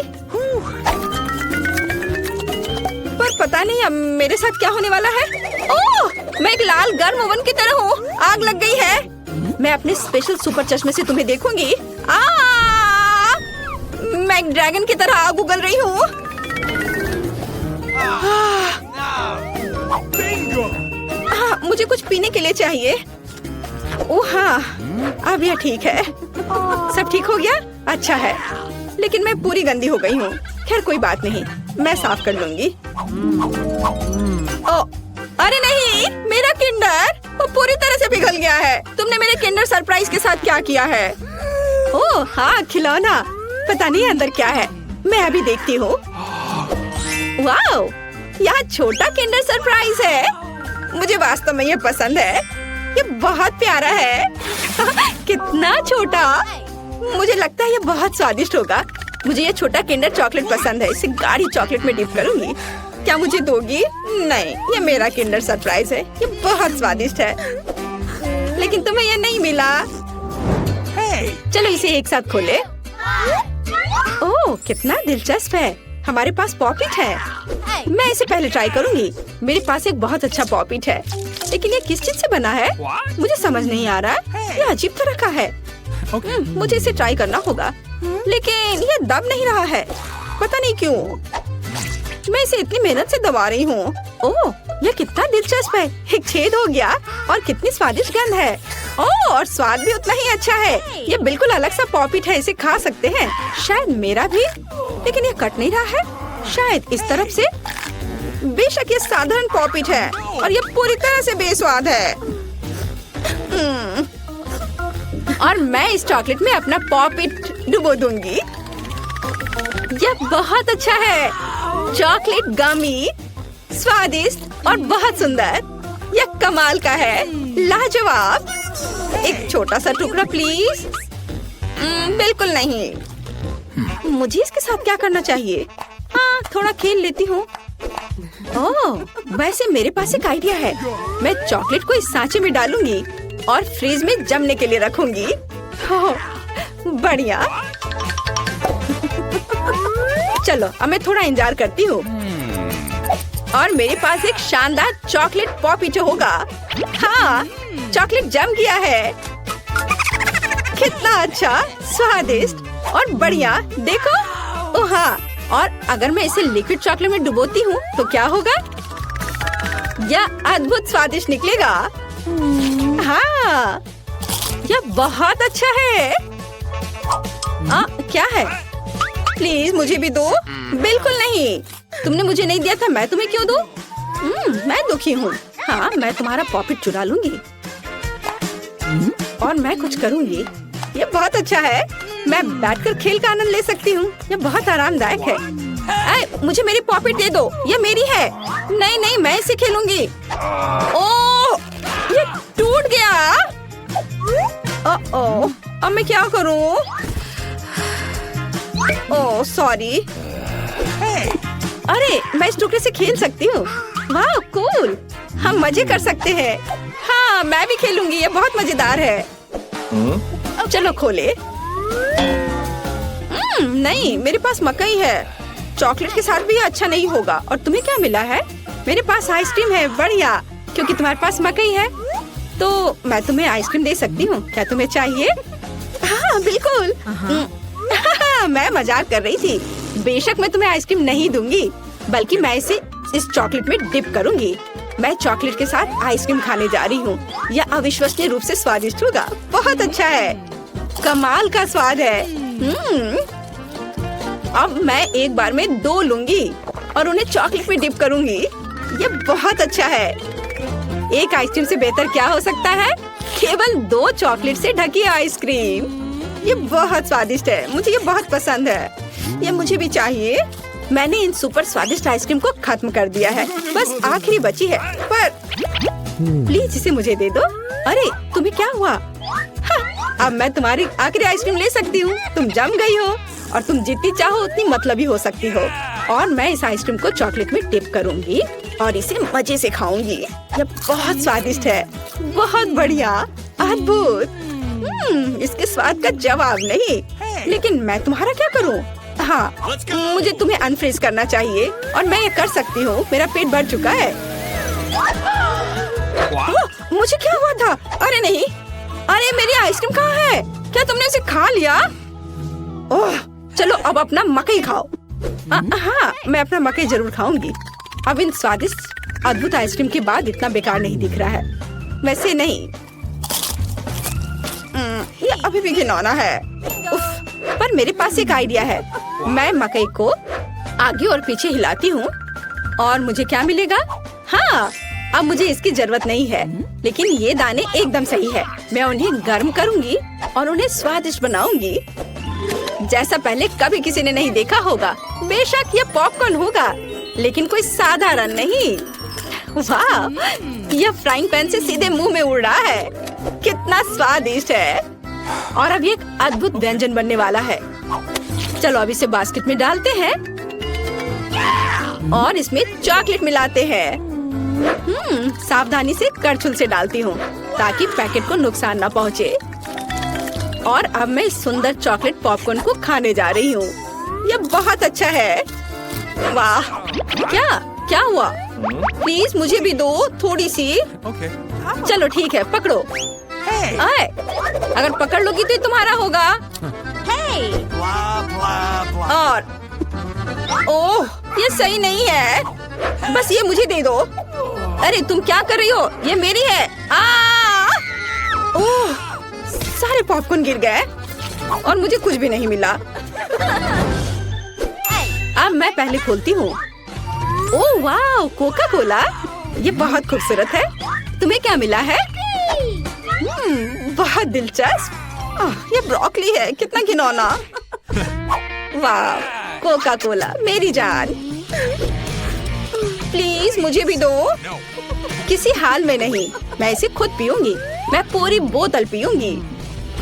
पर पता नहीं अब मेरे साथ क्या होने वाला है। ओह, मैं एक लाल गर्म ओवन की तरह हूँ। आग लग गई है। मैं अपने स्पेशल सुपर चश्मे से तुम्हें देखूंगी। मैं एक ड्रैगन की तरह आग उगल रही हूँ। मुझे कुछ पीने के लिए चाहिए। ओह हाँ, अब यह ठीक है। सब ठीक हो गया? अच्छा है, लेकिन मैं पूरी गंदी हो गई हूँ। खैर कोई बात नहीं, मैं साफ कर लूंगी। ओ, अरे नहीं, मेरा किंडर वो पूरी तरह से पिघल गया है। तुमने मेरे किंडर सरप्राइज के साथ क्या किया है? ओह हाँ, खिलौना। पता नहीं अंदर क्या है। मैं अभी देखती हूँ। वाओ, यहाँ छोटा किंडर सरप्राइज है। मुझे वास्तव में ये पसंद है। ये बहुत प्यारा है। कितना छोटा। मुझे लगता है ये बहुत स्वादिष्ट होगा। मुझे ये छोटा किंडर चॉकलेट पसंद है। इसे गाढ़ी चॉकलेट में डिप करूंगी। क्या मुझे दोगी? नहीं, ये मेरा किंडर सरप्राइज है। ये बहुत स्वादिष्ट है, लेकिन तुम्हें ये नहीं मिला। चलो इसे एक साथ खोले। ओह, कितना दिलचस्प है। हमारे पास पॉपिट है। मैं इसे पहले ट्राई करूंगी। मेरे पास एक बहुत अच्छा पॉपिट है, लेकिन ये किस चीज से बना है मुझे समझ नहीं आ रहा। ये अजीब तरह का है। मुझे इसे ट्राई करना होगा, लेकिन ये दब नहीं रहा है। पता नहीं क्यों। मैं इसे इतनी मेहनत से दबा रही हूँ। ओह, यह कितना दिलचस्प है। एक छेद हो गया और कितनी स्वादिष्ट गंध है। ओह, और स्वाद भी उतना ही अच्छा है। ये बिल्कुल अलग सा पॉपिट है। इसे खा सकते हैं। शायद मेरा भी, लेकिन ये कट नहीं रहा है। शायद इस तरफ से। बेशक ये साधारण पॉपिट है और ये पूरी तरह से बेस्वाद है। और मैं इस चॉकलेट में अपना पॉपिट डुबो दूंगी। यह बहुत अच्छा है। चॉकलेट गमी, स्वादिष्ट और बहुत सुंदर। यह कमाल का है। लाजवाब। एक छोटा सा टुकड़ा प्लीज। बिल्कुल नहीं। मुझे इसके साथ क्या करना चाहिए? हाँ, थोड़ा खेल लेती हूँ। ओह, वैसे मेरे पास एक आइडिया है। मैं चॉकलेट को इस सांचे में डालूंगी और फ्रिज में जमने के लिए रखूंगी। ओह, बढ़िया। चलो अब मैं थोड़ा इंतजार करती हूँ। और मेरे पास एक शानदार चॉकलेट पॉपिट होगा। हाँ, चॉकलेट जम गया है। कितना अच्छा, स्वादिष्ट और बढ़िया। देखो। ओह हाँ, और अगर मैं इसे लिक्विड चॉकलेट में डुबोती हूँ तो क्या होगा? यह अद्भुत स्वादिष्ट निकलेगा। हाँ, यह बहुत अच्छा है। क्या है? प्लीज मुझे भी दो। बिल्कुल नहीं। तुमने मुझे नहीं दिया था, मैं तुम्हें क्यों दूं? मैं दुखी हूँ। हाँ, मैं तुम्हारा पॉपिट चुरा लूंगी और मैं कुछ करूंगी। ये बहुत अच्छा है। मैं बैठकर खेल का आनंद ले सकती हूँ। ये बहुत आरामदायक है। मुझे मेरी पॉपिट दे दो, ये मेरी है। नहीं नहीं, मैं इसे खेलूंगी। ओह, ये टूट गया। ओह, अब मैं क्या करूं? Oh sorry. अरे मैं इस टुकड़े से खेल सकती हूँ। वाह कूल, हम मजे कर सकते हैं। हाँ मैं भी खेलूंगी, ये बहुत मजेदार है। चलो खोले। नहीं, मेरे पास मकई है। चॉकलेट के साथ भी अच्छा नहीं होगा। और तुम्हें क्या मिला है? मेरे पास आइसक्रीम है। बढ़िया, क्योंकि तुम्हारे पास मकई है तो मैं तुम्हें आइसक्रीम दे सकती हूँ। क्या तुम्हें चाहिए? हाँ बिल्कुल। मैं मजाक कर रही थी। बेशक मैं तुम्हें आइसक्रीम नहीं दूंगी, बल्कि मैं इसे इस चॉकलेट में डिप करूंगी। मैं चॉकलेट के साथ आइसक्रीम खाने जा रही हूँ। यह अविश्वसनीय रूप से स्वादिष्ट होगा। बहुत अच्छा है, कमाल का स्वाद है। अब मैं एक बार में 2 लूंगी और उन्हें चॉकलेट में डिप करूंगी। ये बहुत अच्छा है। एक आइसक्रीम से बेहतर क्या हो सकता है? केवल 2 चॉकलेट से ढकी आइसक्रीम। ये बहुत स्वादिष्ट है, मुझे ये बहुत पसंद है। ये मुझे भी चाहिए। मैंने इन सुपर स्वादिष्ट आइसक्रीम को खत्म कर दिया है, बस आखिरी बची है। पर प्लीज इसे मुझे दे दो। अरे तुम्हें क्या हुआ? हाँ, अब मैं तुम्हारी आखिरी आइसक्रीम ले सकती हूँ। तुम जम गई हो और तुम जितनी चाहो उतनी मतलबी हो सकती हो। और मैं इस आइसक्रीम को चॉकलेट में डिप करूंगी और इसे मजे से खाऊंगी। ये बहुत स्वादिष्ट है, बहुत बढ़िया, अद्भुत। इसके स्वाद का जवाब नहीं। लेकिन मैं तुम्हारा क्या करूं? हाँ, मुझे तुम्हें अनफ्रीज करना चाहिए और मैं ये कर सकती हूँ। मेरा पेट भर चुका है। मुझे क्या हुआ था? अरे नहीं, अरे मेरी आइसक्रीम कहाँ है? क्या तुमने उसे खा लिया? ओह, चलो अब अपना मकई खाओ। हाँ, मैं अपना मकई जरूर खाऊंगी। अब इन स्वादिष्ट अद्भुत आइसक्रीम के बाद इतना बेकार नहीं दिख रहा है। वैसे नहीं, ये अभी भी घिनौना है। उफ, पर मेरे पास एक आइडिया है। मैं मकई को आगे और पीछे हिलाती हूँ और मुझे क्या मिलेगा? हाँ, अब मुझे इसकी जरूरत नहीं है, लेकिन ये दाने एकदम सही है। मैं उन्हें गर्म करूंगी और उन्हें स्वादिष्ट बनाऊंगी, जैसा पहले कभी किसी ने नहीं देखा होगा। बेशक ये पॉपकॉर्न होगा, लेकिन कोई साधारण नहीं। वाह, यह फ्राइंग पैन से सीधे मुंह में उड़ रहा है। कितना स्वादिष्ट है। और अब ये एक अद्भुत व्यंजन बनने वाला है। चलो अब इसे बास्केट में डालते हैं और इसमें चॉकलेट मिलाते हैं। सावधानी से करछुल से डालती हूँ ताकि पैकेट को नुकसान ना पहुँचे। और अब मैं इस सुंदर चॉकलेट पॉपकॉर्न को खाने जा रही हूँ। ये बहुत अच्छा है। वाह, क्या हुआ? प्लीज मुझे भी दो थोड़ी सी। Okay. चलो ठीक है, पकड़ो। आए, अगर पकड़ लोगी तो ये तुम्हारा होगा। और ओह, ये सही नहीं है। बस ये मुझे दे दो। अरे तुम क्या कर रही हो? ये मेरी है। ओह, सारे पॉपकॉर्न गिर गए और मुझे कुछ भी नहीं मिला। अब मैं पहले खोलती हूँ। ओह वाह, कोका कोला। ये बहुत खूबसूरत है। तुम्हें क्या मिला है? बहुत दिलचस्प। ये ब्रोकली है, कितना घिनौना। वाह, कोका कोला मेरी जान। प्लीज मुझे भी दो। किसी हाल में नहीं, मैं इसे खुद पीऊंगी। मैं पूरी बोतल पीऊंगी।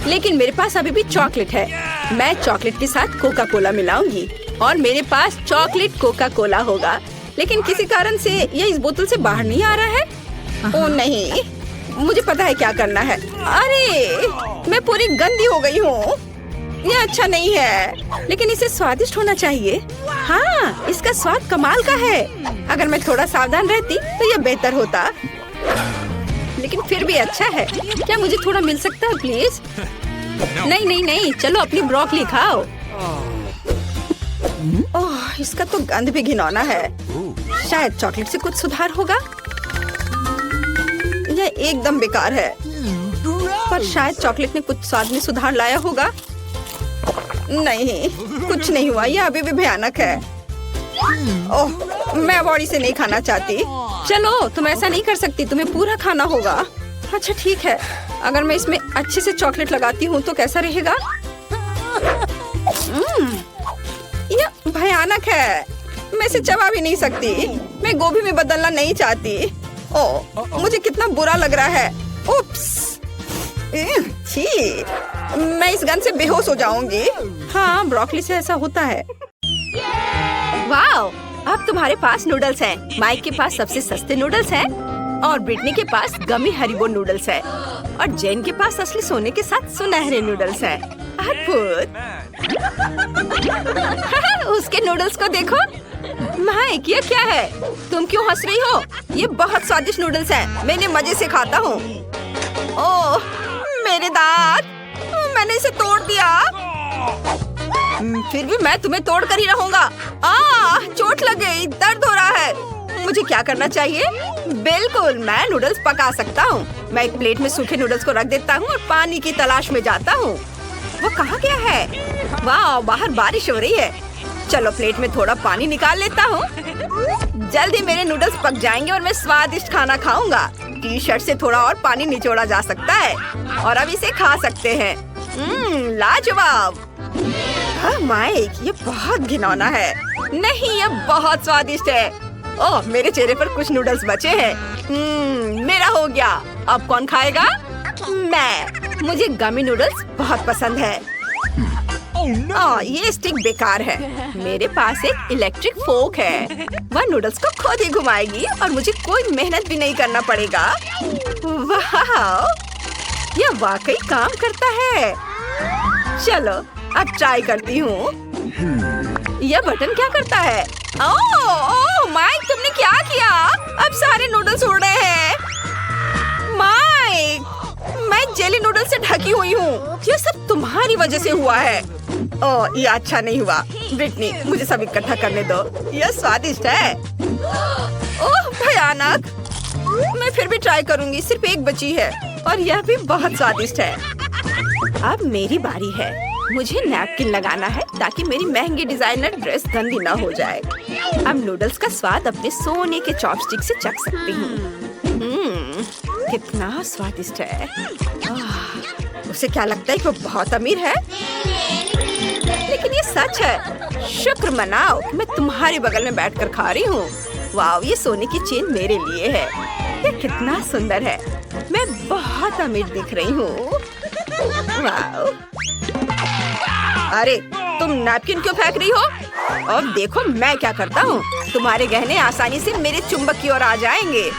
लेकिन मेरे पास अभी भी चॉकलेट है। मैं चॉकलेट के साथ कोका कोला मिलाऊंगी और मेरे पास चॉकलेट कोका कोला होगा। लेकिन किसी कारण से ये इस बोतल से बाहर नहीं आ रहा है। ओह नहीं, मुझे पता है क्या करना है। अरे मैं पूरी गंदी हो गई हूँ। ये अच्छा नहीं है, लेकिन इसे स्वादिष्ट होना चाहिए। हाँ, इसका स्वाद कमाल का है। अगर मैं थोड़ा सावधान रहती तो ये बेहतर होता, लेकिन फिर भी अच्छा है। क्या मुझे थोड़ा मिल सकता है प्लीज? नहीं नहीं नहीं, चलो अपनी ब्रोकली खाओ। ओह, इसका तो गंध भी घिनौना है। शायद चॉकलेट से कुछ सुधार होगा। यह एकदम बेकार है, पर शायद चॉकलेट ने कुछ स्वाद में सुधार लाया होगा। नहीं, कुछ नहीं हुआ। यह अभी भी भयानक है। ओह, मैं अब और इसे नहीं खाना चाहती। चलो, तुम ऐसा नहीं कर सकती, तुम्हें पूरा खाना होगा। अच्छा ठीक है, अगर मैं इसमें अच्छे से चॉकलेट लगाती हूँ तो कैसा रहेगा? यह भयानक है। मैं इसे चबा भी नहीं सकती। मैं गोभी में बदलना नहीं चाहती। ओह, मुझे कितना बुरा लग रहा है। उप्स, छी, मैं इस गन से बेहोश हो जाऊंगी। हाँ, ब्रोकली से ऐसा होता है। वाओ, अब तुम्हारे पास नूडल्स हैं। माइक के पास सबसे सस्ते नूडल्स हैं और ब्रिटनी के पास गमी हरीबो नूडल्स है और जेन के पास असली सोने के साथ सुनहरे नूडल्स हैं। अद्भुत। उसके नूडल्स को देखो। माइक, ये क्या है? तुम क्यों हंस रही हो? ये बहुत स्वादिष्ट नूडल्स हैं। मैं इन्हें मजे से खाता हूँ। ओह, मेरे दांत! मैंने इसे तोड़ दिया। फिर भी मैं तुम्हें तोड़ कर ही रहूंगा। चोट लग गई, दर्द हो रहा है। मुझे क्या करना चाहिए? बिल्कुल, मैं नूडल्स पका सकता हूँ। मैं एक प्लेट में सूखे नूडल्स को रख देता हूँ और पानी की तलाश में जाता हूँ। वो कहाँ गया है? वाह, बाहर बारिश हो रही है। चलो प्लेट में थोड़ा पानी निकाल लेता हूँ। जल्दी मेरे नूडल्स पक जाएंगे और मैं स्वादिष्ट खाना खाऊंगा। टी शर्ट से थोड़ा और पानी निचोड़ा जा सकता है और अब इसे खा सकते हैं। लाजवाब। हाँ माइक, ये बहुत घिनौना है। नहीं, ये बहुत स्वादिष्ट है। ओह, मेरे चेहरे पर कुछ नूडल्स बचे हैं। मेरा हो गया। अब कौन खाएगा? मैं। मुझे गमी नूडल्स बहुत पसंद है। ये स्टिक बेकार है। मेरे पास एक इलेक्ट्रिक फोक है। वह नूडल्स को खुद ही घुमाएगी और मुझे कोई मेहनत भी नहीं करना पड़ेगा। वाह, यह वाकई काम करता है। चलो अब ट्राई करती हूँ। यह बटन क्या करता है? ओह माइक, तुमने क्या किया? अब सारे नूडल्स उड़ रहे हैं। माइक, मैं जेली नूडल्स से ढकी हुई हूँ। ये सब तुम्हारी वजह से हुआ है। ओह, ये अच्छा नहीं हुआ। ब्रिटनी, मुझे सब इकट्ठा करने दो। यह स्वादिष्ट है। ओह भयानक। मैं फिर भी ट्राई करूंगी। सिर्फ एक बची है और यह भी बहुत स्वादिष्ट है। अब मेरी बारी है। मुझे नैपकिन लगाना है ताकि मेरी महंगी डिजाइनर ड्रेस गंदी ना हो जाए। अब नूडल्स का स्वाद अपने सोने के चॉपस्टिक से चख सकती हूँ। कितना स्वादिष्ट है। उसे क्या लगता है कि वो बहुत अमीर है? लेकिन ये सच है। शुक्र मनाओ कि मैं तुम्हारे बगल में बैठकर खा रही हूँ। वाह, ये सोने की चेन मेरे लिए है। ये कितना सुंदर है। मैं बहुत अमीर दिख रही हूँ। वाह। अरे, तुम नैपकिन क्यों फेंक रही हो? अब देखो मैं क्या करता हूँ। तुम्हारे गहने आसानी से मेरे चुंबक की ओर आ जाएंगे।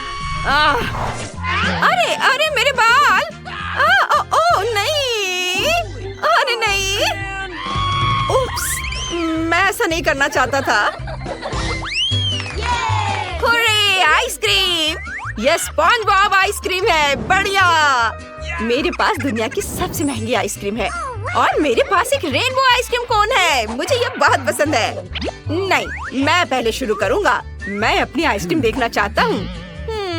अरे अरे, मेरे बाल! ओ नहीं! अरे नहीं! उप्स, मैं ऐसा नहीं करना चाहता था। Hurray, ice cream! यह स्पॉन्ज बॉब आइसक्रीम है। बढ़िया। मेरे पास दुनिया की सबसे महंगी आइसक्रीम है और मेरे पास एक रेनबो आइसक्रीम कोन है। मुझे ये बहुत पसंद है। नहीं, मैं पहले शुरू करूँगा। मैं अपनी आइसक्रीम देखना चाहता हूँ।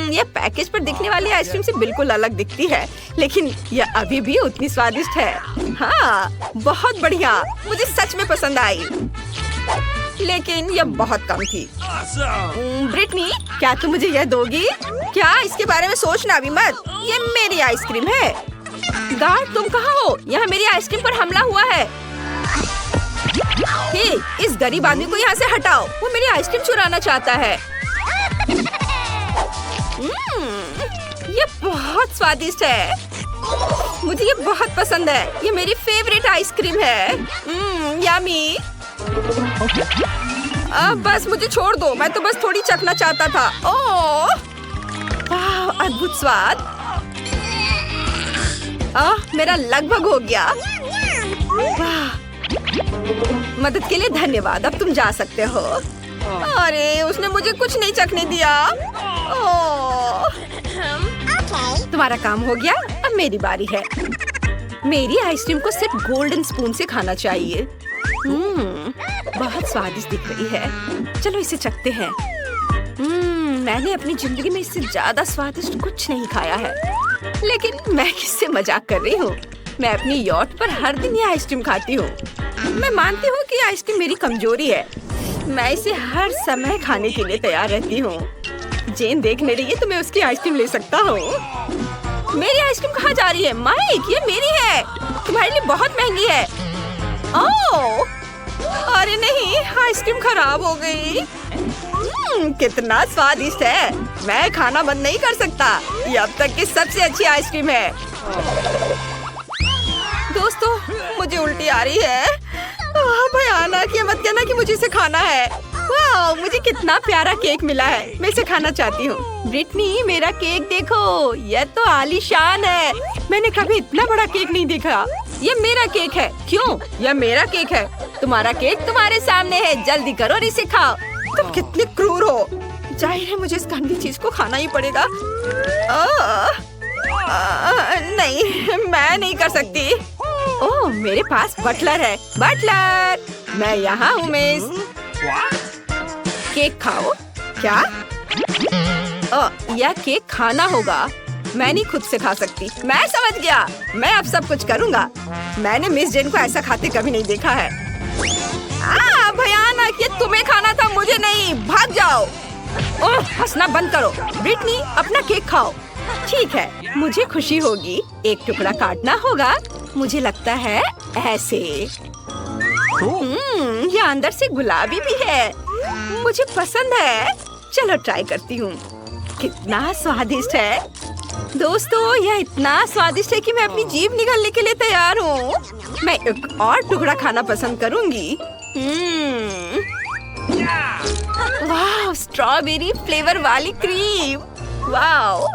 यह पैकेज पर दिखने वाली आइसक्रीम से बिल्कुल अलग दिखती है, लेकिन यह अभी भी उतनी स्वादिष्ट है। हाँ, बहुत बढ़िया। मुझे सच में पसंद आई, लेकिन यह बहुत कम थी। ब्रिटनी, क्या तुम मुझे यह दोगी? क्या? इसके बारे में सोचना भी मत। ये मेरी आइसक्रीम है। गार्ड, तुम कहाँ हो? यहाँ मेरी आइसक्रीम पर हमला हुआ है। हे, इस गरीब आदमी को यहाँ से हटाओ। वो मेरी आइसक्रीम चुराना चाहता है। ये बहुत स्वादिष्ट है। मुझे ये बहुत पसंद है। ये मेरी फेवरेट आइसक्रीम है। यम्मी। अब बस मुझे छोड़ दो। मैं तो बस थोड़ी चखना चाहता था। ओह, वाह, अद्भुत स्वाद। मेरा लगभग हो गया। वाह, मदद के लिए धन्यवाद। अब तुम जा सकते हो। अरे, उसने मुझे कुछ नहीं चखने दिया। ओह, तुम्हारा काम हो गया। अब मेरी बारी है। मेरी आइसक्रीम को सिर्फ गोल्डन स्पून से खाना चाहिए। बहुत स्वादिष्ट दिख रही है। चलो इसे चखते हैं। मैंने अपनी जिंदगी में इससे ज्यादा स्वादिष्ट कुछ नहीं खाया है। लेकिन मैं किससे मजाक कर रही हूँ? मैं अपनी यॉट पर हर दिन ये आइसक्रीम खाती हूँ। मैं मानती हूँ कि आइसक्रीम मेरी कमजोरी है। मैं इसे हर समय खाने के लिए तैयार रहती हूँ। जेन देखने रही है तो मैं उसकी आइसक्रीम ले सकता हूँ। मेरी आइसक्रीम कहाँ जा रही है? माइक, ये मेरी है। तुम्हारे लिए बहुत महंगी है। ओह, अरे नहीं, आइसक्रीम खराब हो गई। कितना स्वादिष्ट है। मैं खाना बंद नहीं कर सकता। ये अब तक की सबसे अच्छी आइसक्रीम है। दोस्तों, मुझे उल्टी आ रही है। भयानक, ये मत कहना कि मुझे इसे खाना है। वाह, मुझे कितना प्यारा केक मिला है। मैं इसे खाना चाहती हूँ। ब्रिटनी, मेरा केक देखो, यह तो आलीशान है। मैंने कभी इतना बड़ा केक नहीं देखा। ये मेरा केक है। क्यों? यह मेरा केक है। तुम्हारा केक तुम्हारे सामने है। जल्दी करो और इसे खाओ। तुम कितनी क्रूर हो। जाहिर है मुझे इस गंदी चीज को खाना ही पड़ेगा। नहीं, मैं नहीं कर सकती। ओह, मेरे पास बटलर है। बटलर, मैं यहाँ हूँ मिस। केक खाओ। क्या? यह केक खाना होगा। मैं नहीं खुद से खा सकती। मैं समझ गया। मैं अब सब कुछ करूँगा। मैंने मिस जेन को ऐसा खाते कभी नहीं देखा है। भयानक, ये तुम्हें खाना था, मुझे नहीं। भाग जाओ। ओह, हंसना बंद करो। ब्रिटनी, अपना केक खाओ। ठीक है, मुझे खुशी होगी। एक टुकड़ा काटना होगा। मुझे लगता है ऐसे। ये अंदर से गुलाबी भी है। मुझे पसंद है। चलो ट्राई करती हूँ। कितना स्वादिष्ट है। दोस्तों, यह इतना स्वादिष्ट है कि मैं अपनी जीभ निगलने के लिए तैयार हूँ। मैं एक और टुकड़ा खाना पसंद करूँगी। वाह, स्ट्रॉबेरी फ्लेवर वाली क्रीम। वाह,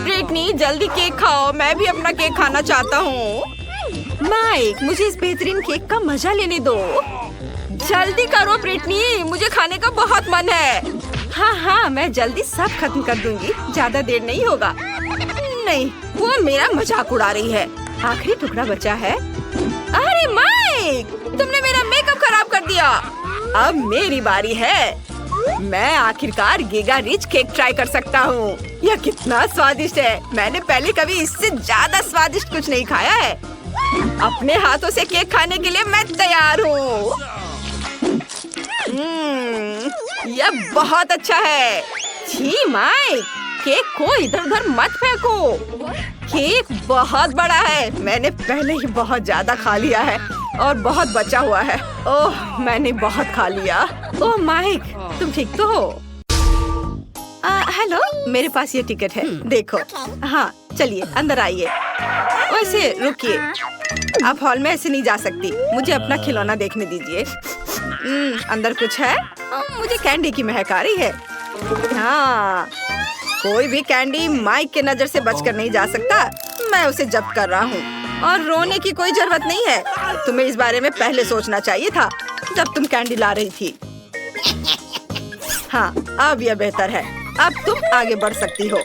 ब्रिटनी, जल्दी केक खाओ। मैं भी अपना केक खाना चाहता हूँ। माइक, मुझे इस बेहतरीन केक का मजा लेने दो। जल्दी करो ब्रिटनी, मुझे खाने का बहुत मन है। हाँ, मैं जल्दी सब खत्म कर दूंगी। ज्यादा देर नहीं होगा। नहीं, वो मेरा मजाक उड़ा रही है। आखिरी टुकड़ा बचा है। अरे माइक, तुमने मेरा मेकअप खराब कर दिया। अब मेरी बारी है। मैं आखिरकार गीगा रिच केक ट्राई कर सकता हूँ। यह कितना स्वादिष्ट है। मैंने पहले कभी इससे ज्यादा स्वादिष्ट कुछ नहीं खाया है। अपने हाथों से केक खाने के लिए मैं तैयार हूँ। यह बहुत अच्छा है। छी माइक, केक को इधर उधर मत फेंको। केक बहुत बड़ा है। मैंने पहले ही बहुत ज्यादा खा लिया है और बहुत बचा हुआ है। ओह, मैंने बहुत खा लिया। ओह माइक, तुम ठीक तो हो? हेलो, मेरे पास ये टिकट है। देखो। हाँ, चलिए अंदर आइए। वैसे रुकिए, आप हॉल में ऐसे नहीं जा सकती। मुझे अपना खिलौना देखने दीजिए। अंदर कुछ है? मुझे कैंडी की महक आ रही है। हाँ, कोई भी कैंडी माइक के नजर से बचकर नहीं जा सकता। मैं उसे जब्त कर रहा हूँ और रोने की कोई जरूरत नहीं है। तुम्हें इस बारे में पहले सोचना चाहिए था जब तुम कैंडी ला रही थी। हाँ, अब यह बेहतर है। अब तुम आगे बढ़ सकती हो।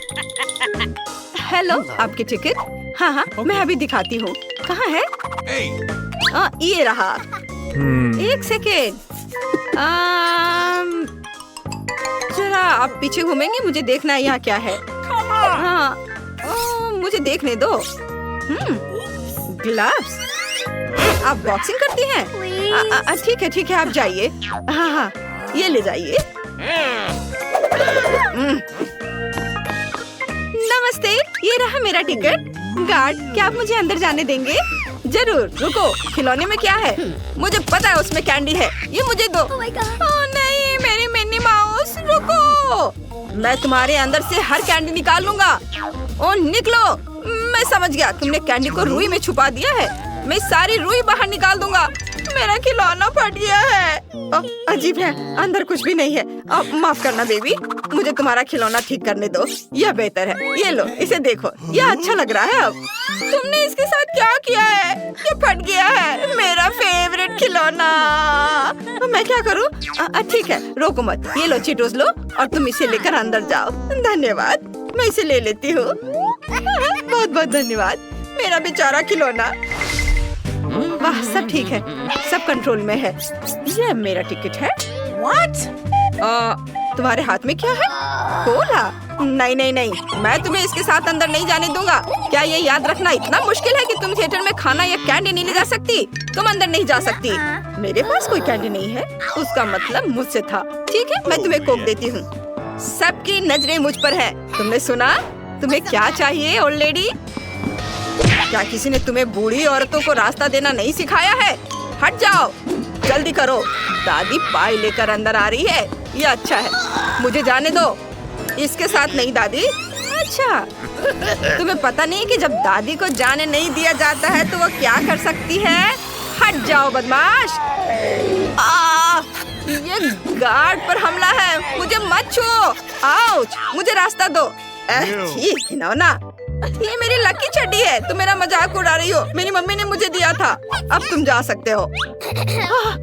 हेलो, आपकी टिकट? हाँ, मैं अभी दिखाती हूँ। कहाँ है? ये रहा। एक सेकेंड। जरा आप पीछे घूमेंगे? मुझे देखना है यहाँ क्या है। हाँ, मुझे देखने दो। ग्लव्स। आप बॉक्सिंग करती हैं? ठीक है, आप जाइए। हाँ, ये ले जाइए। नमस्ते, ये रहा मेरा टिकट। गार्ड, क्या आप मुझे अंदर जाने देंगे? जरूर। रुको, खिलौने में क्या है? मुझे पता है उसमें कैंडी है। ये मुझे दो। ओह नहीं, मेरी मिनी माउस, रुको। मैं तुम्हारे अंदर से हर कैंडी निकाल लूंगा। ओह निकलो। मैं समझ गया, तुमने कैंडी को रुई में छुपा दिया है। मैं सारी रुई बाहर निकाल दूंगा। मेरा खिलौना फट गया है। अजीब है, अंदर कुछ भी नहीं है। माफ करना बेबी, मुझे तुम्हारा खिलौना ठीक करने दो। यह बेहतर है। ये लो, इसे देखो, यह अच्छा लग रहा है। अब तुमने इसके साथ क्या किया है? ये फट गया है, मेरा फेवरेट खिलौना। मैं क्या करूँ? ठीक है, रोको मत। ये लो चीटोस लो और तुम इसे लेकर अंदर जाओ। धन्यवाद, मैं इसे ले लेती हूँ। बहुत बहुत धन्यवाद, मेरा बेचारा खिलौना। वाह, सब ठीक है, सब कंट्रोल में है। ये मेरा टिकट है। What? तुम्हारे हाथ में क्या है? कोला? नहीं, मैं तुम्हें इसके साथ अंदर नहीं जाने दूंगा। क्या ये याद रखना इतना मुश्किल है कि तुम थिएटर में खाना या कैंडी नहीं ले जा सकती? तुम अंदर नहीं जा सकती। मेरे पास कोई कैंडी नहीं है, उसका मतलब मुझसे था। ठीक है, मैं तुम्हें कोक देती हूँ। सबकी नजरें मुझ पर है। तुमने सुना? तुम्हें क्या चाहिए ओल्ड लेडी? क्या किसी ने तुम्हें बूढ़ी औरतों को रास्ता देना नहीं सिखाया है? हट जाओ, जल्दी करो। दादी पाई लेकर अंदर आ रही है। ये अच्छा है, मुझे जाने दो। इसके साथ नहीं दादी। अच्छा, तुम्हें पता नहीं कि जब दादी को जाने नहीं दिया जाता है तो वो क्या कर सकती है? हट जाओ बदमाश। ये गार्ड पर हमला है, मुझे मत छुओ। आउच, मुझे रास्ता दो। घिनौना, ये मेरी लकी चड्डी है। तुम मेरा मजाक उड़ा रही हो। मेरी मम्मी ने मुझे दिया था। अब तुम जा सकते हो।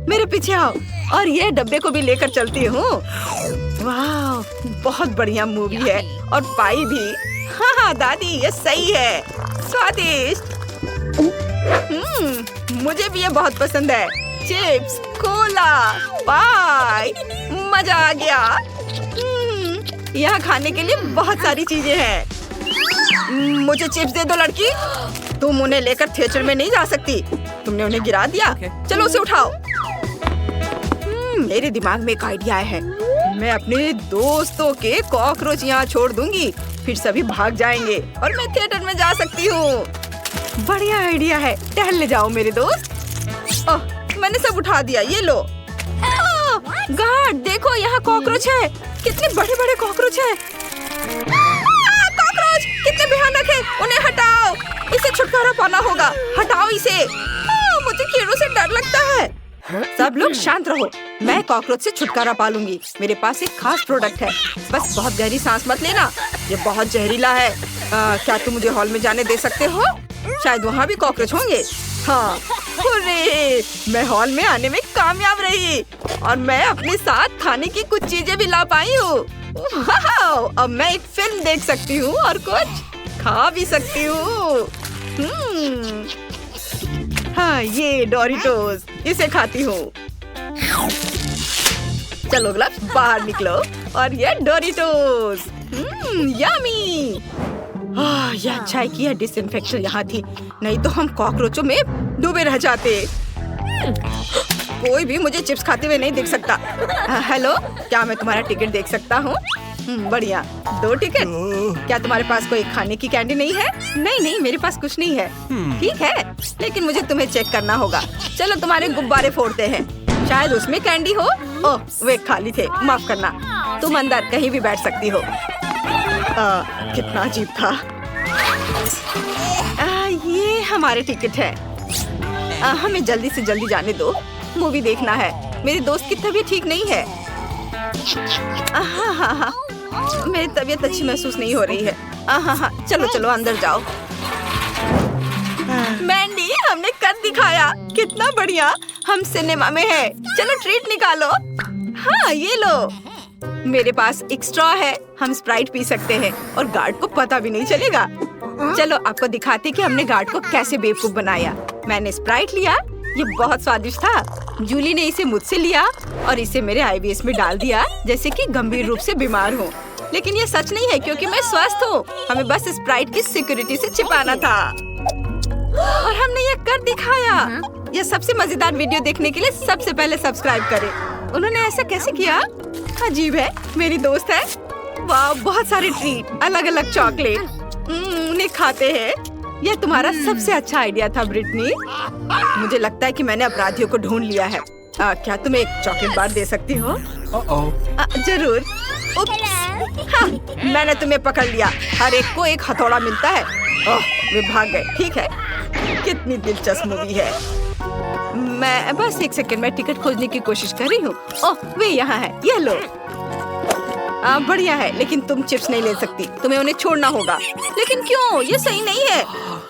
मेरे पीछे आओ और ये डब्बे को भी लेकर चलती हूँ। वाह, बहुत बढ़िया मूवी है और पाई भी। हाँ दादी, ये सही है, स्वादिष्ट। मुझे भी ये बहुत पसंद है। चिप्स, कोला, पाई, मजा आ गया। यहाँ खाने के लिए बहुत सारी चीजें हैं। मुझे चिप्स दे दो लड़की। तुम उन्हें लेकर थिएटर में नहीं जा सकती। तुमने उन्हें गिरा दिया। चलो उसे उठाओ। मेरे दिमाग में एक आइडिया है। मैं अपने दोस्तों के कॉकरोच यहाँ छोड़ दूंगी, फिर सभी भाग जाएंगे और मैं थिएटर में जा सकती हूँ। बढ़िया आइडिया है। टहलने जाओ मेरे दोस्त। ओह, मैंने सब उठा दिया। ये लो। गार्ड, देखो यहाँ कॉकरोच है। कितने बड़े बड़े कॉकरोच है। कॉकरोच कितने भयानक है। उन्हें हटाओ। इसे छुटकारा पाना होगा। हटाओ इसे। मुझे कीड़ों से डर लगता है। सब लोग शांत रहो। मैं कॉकरोच से छुटकारा पालूंगी। मेरे पास एक खास प्रोडक्ट है। बस बहुत गहरी सांस मत लेना, ये बहुत जहरीला है। क्या तुम मुझे हॉल में जाने दे सकते हो? शायद वहाँ भी कॉकरोच होंगे। हाँ, हुर्रे! मैं हॉल में आने में कामयाब रही और मैं अपने साथ खाने की कुछ चीजें भी ला पाई हूँ। अब मैं एक फिल्म देख सकती हूँ और कुछ खा भी सकती हूँ। हाँ, ये डोरिटोस, इसे खाती हूँ। चलो ग्लव्स, बाहर निकलो। और ये डोरिटोस, यम्मी। ये अच्छा है कि यह डिसइंफेक्टर यहाँ थी, नहीं तो हम कॉकरोचों में डूबे रह जाते। कोई भी मुझे चिप्स खाते हुए नहीं देख सकता। हेलो, क्या मैं तुम्हारा टिकट देख सकता हूँ? बढ़िया, 2 टिकट। क्या तुम्हारे पास कोई खाने की कैंडी नहीं है? नहीं, मेरे पास कुछ नहीं है। ठीक है, लेकिन मुझे तुम्हें चेक करना होगा। चलो तुम्हारे गुब्बारे फोड़ते हैं, शायद उसमें कैंडी हो। ओह, वे खाली थे, माफ करना। तुम अंदर कहीं भी बैठ सकती हो। कितना अजीब था। ये हमारे टिकट है। हमें जल्दी से जल्दी जाने दो, मूवी देखना है। मेरे दोस्त की तबीयत ठीक नहीं है। हाँ, मेरी तबीयत अच्छी महसूस नहीं हो रही है। हाँ, चलो अंदर जाओ। मैंडी, हमने कर दिखाया। कितना बढ़िया, हम सिनेमा में हैं। चलो ट्रीट निकालो। हाँ, ये लो। मेरे पास एक स्ट्रॉ है, हम स्प्राइट पी सकते हैं और गार्ड को पता भी नहीं चलेगा। चलो आपको दिखाते कि हमने गार्ड को कैसे बेवकूफ बनाया। मैंने स्प्राइट लिया, ये बहुत स्वादिष्ट था। जूली ने इसे मुझसे लिया और इसे मेरे आईवीएस में डाल दिया, जैसे कि गंभीर रूप से बीमार हूँ। लेकिन ये सच नहीं है क्योंकि मैं स्वस्थ हूँ। हमें बस स्प्राइट की सिक्योरिटी से छिपाना था और हमने ये कर दिखाया। यह सबसे मजेदार वीडियो देखने के लिए सबसे पहले सब्सक्राइब करें। उन्होंने ऐसा कैसे किया? अजीब है, मेरी दोस्त है। वाह, बहुत सारे ट्रीट, अलग अलग चॉकलेट। उन्हें खाते हैं। यह तुम्हारा सबसे अच्छा आइडिया था ब्रिटनी। मुझे लगता है कि मैंने अपराधियों को ढूंढ लिया है। क्या तुम एक चॉकलेट बार दे सकती हो? जरूर। हाँ, मैंने तुम्हें पकड़ लिया। हर एक को एक हथौड़ा मिलता है। ओह, वे भाग गए। ठीक है, कितनी दिलचस्प मूवी है। मैं बस 1 सेकंड में टिकट खोजने की कोशिश कर रही हूँ। ओह, वे यहाँ है, ये लो। बढ़िया है, लेकिन तुम चिप्स नहीं ले सकती, तुम्हें उन्हें छोड़ना होगा। लेकिन क्यों? ये सही नहीं है।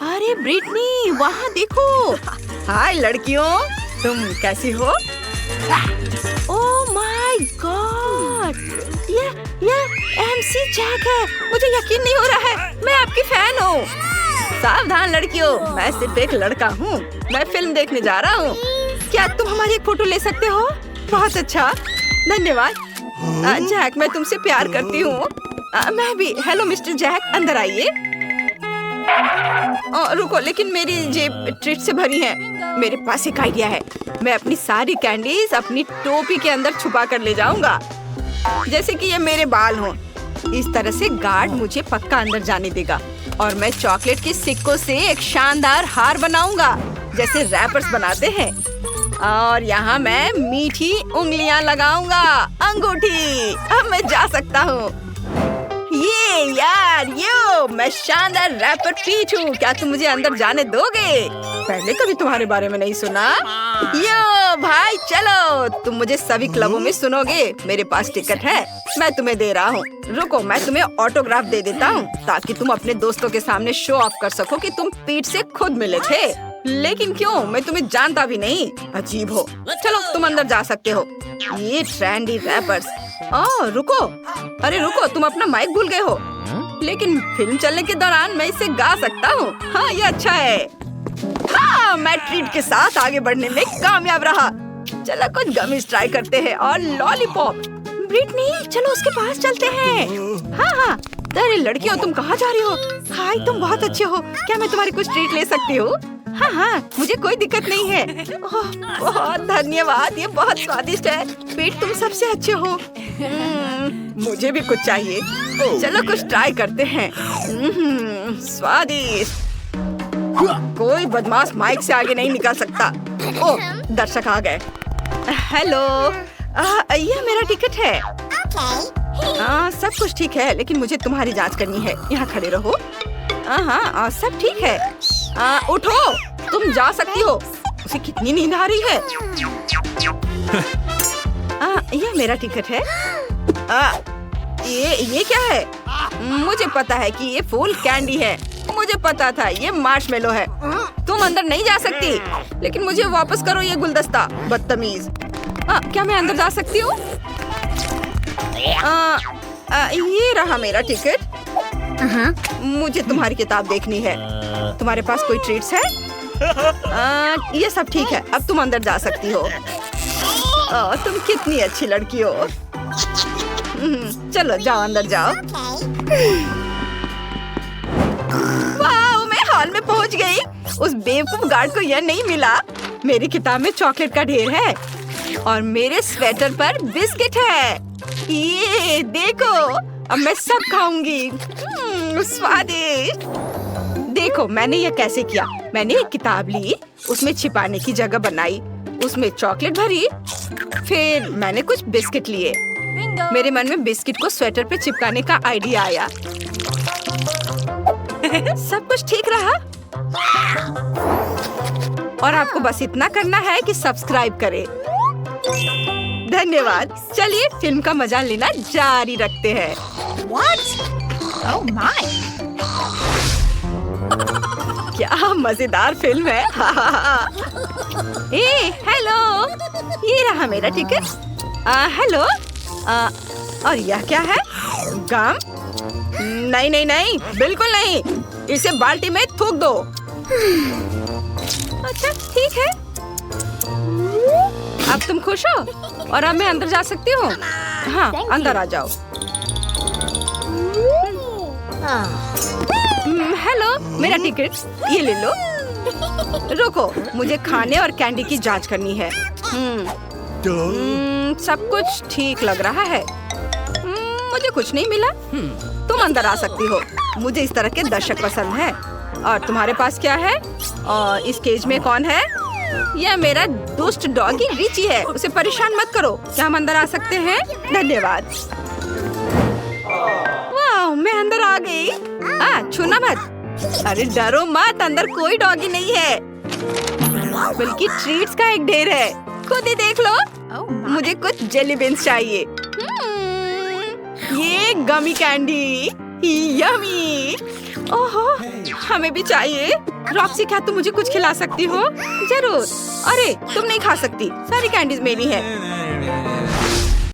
अरे ब्रिटनी, वहाँ देखो। हाय लड़कियों, तुम कैसी हो? ओह माय गॉड, ये MC जैक है। मुझे यकीन नहीं हो रहा है, मैं आपकी फैन हूँ। सावधान लड़कियों, मैं सिर्फ एक लड़का हूँ। मैं फिल्म देखने जा रहा हूँ। क्या तुम हमारी एक फोटो ले सकते हो? बहुत अच्छा, धन्यवाद। जैक, मैं तुमसे प्यार करती हूँ। मैं भी। हेलो मिस्टर जैक, अंदर आइए। रुको, लेकिन मेरी जेब ट्रीट से भरी है। मेरे पास एक आइडिया है। मैं अपनी सारी कैंडीज अपनी टोपी के अंदर छुपा कर ले जाऊंगा, जैसे कि ये मेरे बाल हों। इस तरह से गार्ड मुझे पक्का अंदर जाने देगा और मैं चॉकलेट के सिक्कों से एक शानदार हार बनाऊंगा, जैसे रैपर्स बनाते हैं। और यहाँ मैं मीठी उंगलियां लगाऊंगा, अंगूठी। अब मैं जा सकता हूँ। ये यार, यो मैं शानदार रैपर पीच हूँ। क्या तुम मुझे अंदर जाने दोगे? पहले कभी तुम्हारे बारे में नहीं सुना। यो भाई चलो, तुम मुझे सभी क्लबों में सुनोगे। मेरे पास टिकट है, मैं तुम्हें दे रहा हूँ। रुको, मैं तुम्हें ऑटोग्राफ दे देता हूँ ताकि तुम अपने दोस्तों के सामने शो ऑफ कर सको कि तुम पीट से खुद मिले थे। लेकिन क्यों? मैं तुम्हें जानता भी नहीं। अजीब हो। चलो तुम अंदर जा सकते हो। ये ट्रेंडी रैपर्स। रुको, अरे रुको, तुम अपना माइक भूल गए हो। लेकिन फिल्म चलने के दौरान मैं इसे गा सकता हूँ। हाँ, ये अच्छा है। हाँ, मैं ट्रीट के साथ आगे बढ़ने में कामयाब रहा। चलो कुछ गमीज ट्राई करते हैं और लॉलीपॉप। ब्रिटनी, चलो उसके पास चलते हैं। हाँ, अरे लड़कियों, तुम कहाँ जा रही हो? हाय, तुम बहुत अच्छे हो। क्या मैं तुम्हारी कुछ ट्रीट ले सकती हूँ? हाँ, मुझे कोई दिक्कत नहीं है। बहुत धन्यवाद, ये बहुत स्वादिष्ट है। पीट, तुम सबसे अच्छे हो। मुझे भी कुछ चाहिए। चलो कुछ ट्राई करते हैं। स्वादिष्ट। कोई बदमाश माइक से आगे नहीं निकल सकता। ओह, दर्शक आ गए। हेलो, यह मेरा टिकट है। सब कुछ ठीक है, लेकिन मुझे तुम्हारी जांच करनी है। यहाँ खड़े रहो। हाँ, सब ठीक है। उठो, तुम जा सकती हो। उसे कितनी नींद आ रही है। यह मेरा टिकट है। ये क्या है? मुझे पता है कि ये फूल कैंडी है। मुझे पता था ये मार्शमेलो है। तुम अंदर नहीं जा सकती। लेकिन मुझे वापस करो ये गुलदस्ता, बदतमीज। क्या मैं अंदर जा सकती हूँ? ये रहा मेरा टिकट। मुझे तुम्हारी किताब देखनी है। तुम्हारे पास कोई ट्रीट्स है? ये सब ठीक है, अब तुम अंदर जा सकती हो। तुम कितनी अच्छी लड़की हो। चलो जाओ, अंदर जाओ। वाह, मैं हॉल में पहुंच गई। उस बेवकूफ गार्ड को यह नहीं मिला। मेरी किताब में चॉकलेट का ढेर है और मेरे स्वेटर पर बिस्किट है। ये देखो, अब मैं सब खाऊंगी। स्वादिष्ट। देखो मैंने ये कैसे किया। मैंने एक किताब ली, उसमें छिपाने की जगह बनाई, उसमें चॉकलेट भरी, फिर मैंने कुछ बिस्किट लिए। मेरे मन में बिस्किट को स्वेटर पे चिपकाने का आइडिया आया। सब कुछ ठीक रहा। और आपको बस इतना करना है कि सब्सक्राइब करें। धन्यवाद। चलिए फिल्म का मजा लेना जारी रखते हैं। Oh my! क्या मजेदार फिल्म है। हेलो, ये रहा मेरा टिकट। हेलो, और यह क्या है? गम? नहीं नहीं नहीं, बिल्कुल नहीं। इसे बाल्टी में थूक दो। अच्छा ठीक है। अब तुम खुश हो और अब मैं अंदर जा सकती हूँ? हाँ, अंदर आ जाओ। हेलो, मेरा टिकट, ये ले लो। रुको, मुझे खाने और कैंडी की जांच करनी है। सब कुछ ठीक लग रहा है। मुझे कुछ नहीं मिला। तुम अंदर आ सकती हो। मुझे इस तरह के दर्शक पसंद है। और तुम्हारे पास क्या है? और इस केज में कौन है? यह मेरा दुष्ट डॉगी रिची है। उसे परेशान मत करो। क्या हम अंदर आ सकते हैं? धन्यवाद। वाह, मैं अंदर आ गई। छूना मत। अरे डरो मत, अंदर कोई डॉगी नहीं है, बल्कि ट्रीट्स का एक ढेर है। खुद ही देख लो। मुझे कुछ जेली बीन्स चाहिए। ये गमी कैंडी, यम्मी। ओहो, हमें भी चाहिए। रॉक्सी, क्या तुम मुझे कुछ खिला सकती हो? जरूर। अरे तुम नहीं खा सकती, सारी कैंडीज मेरी है।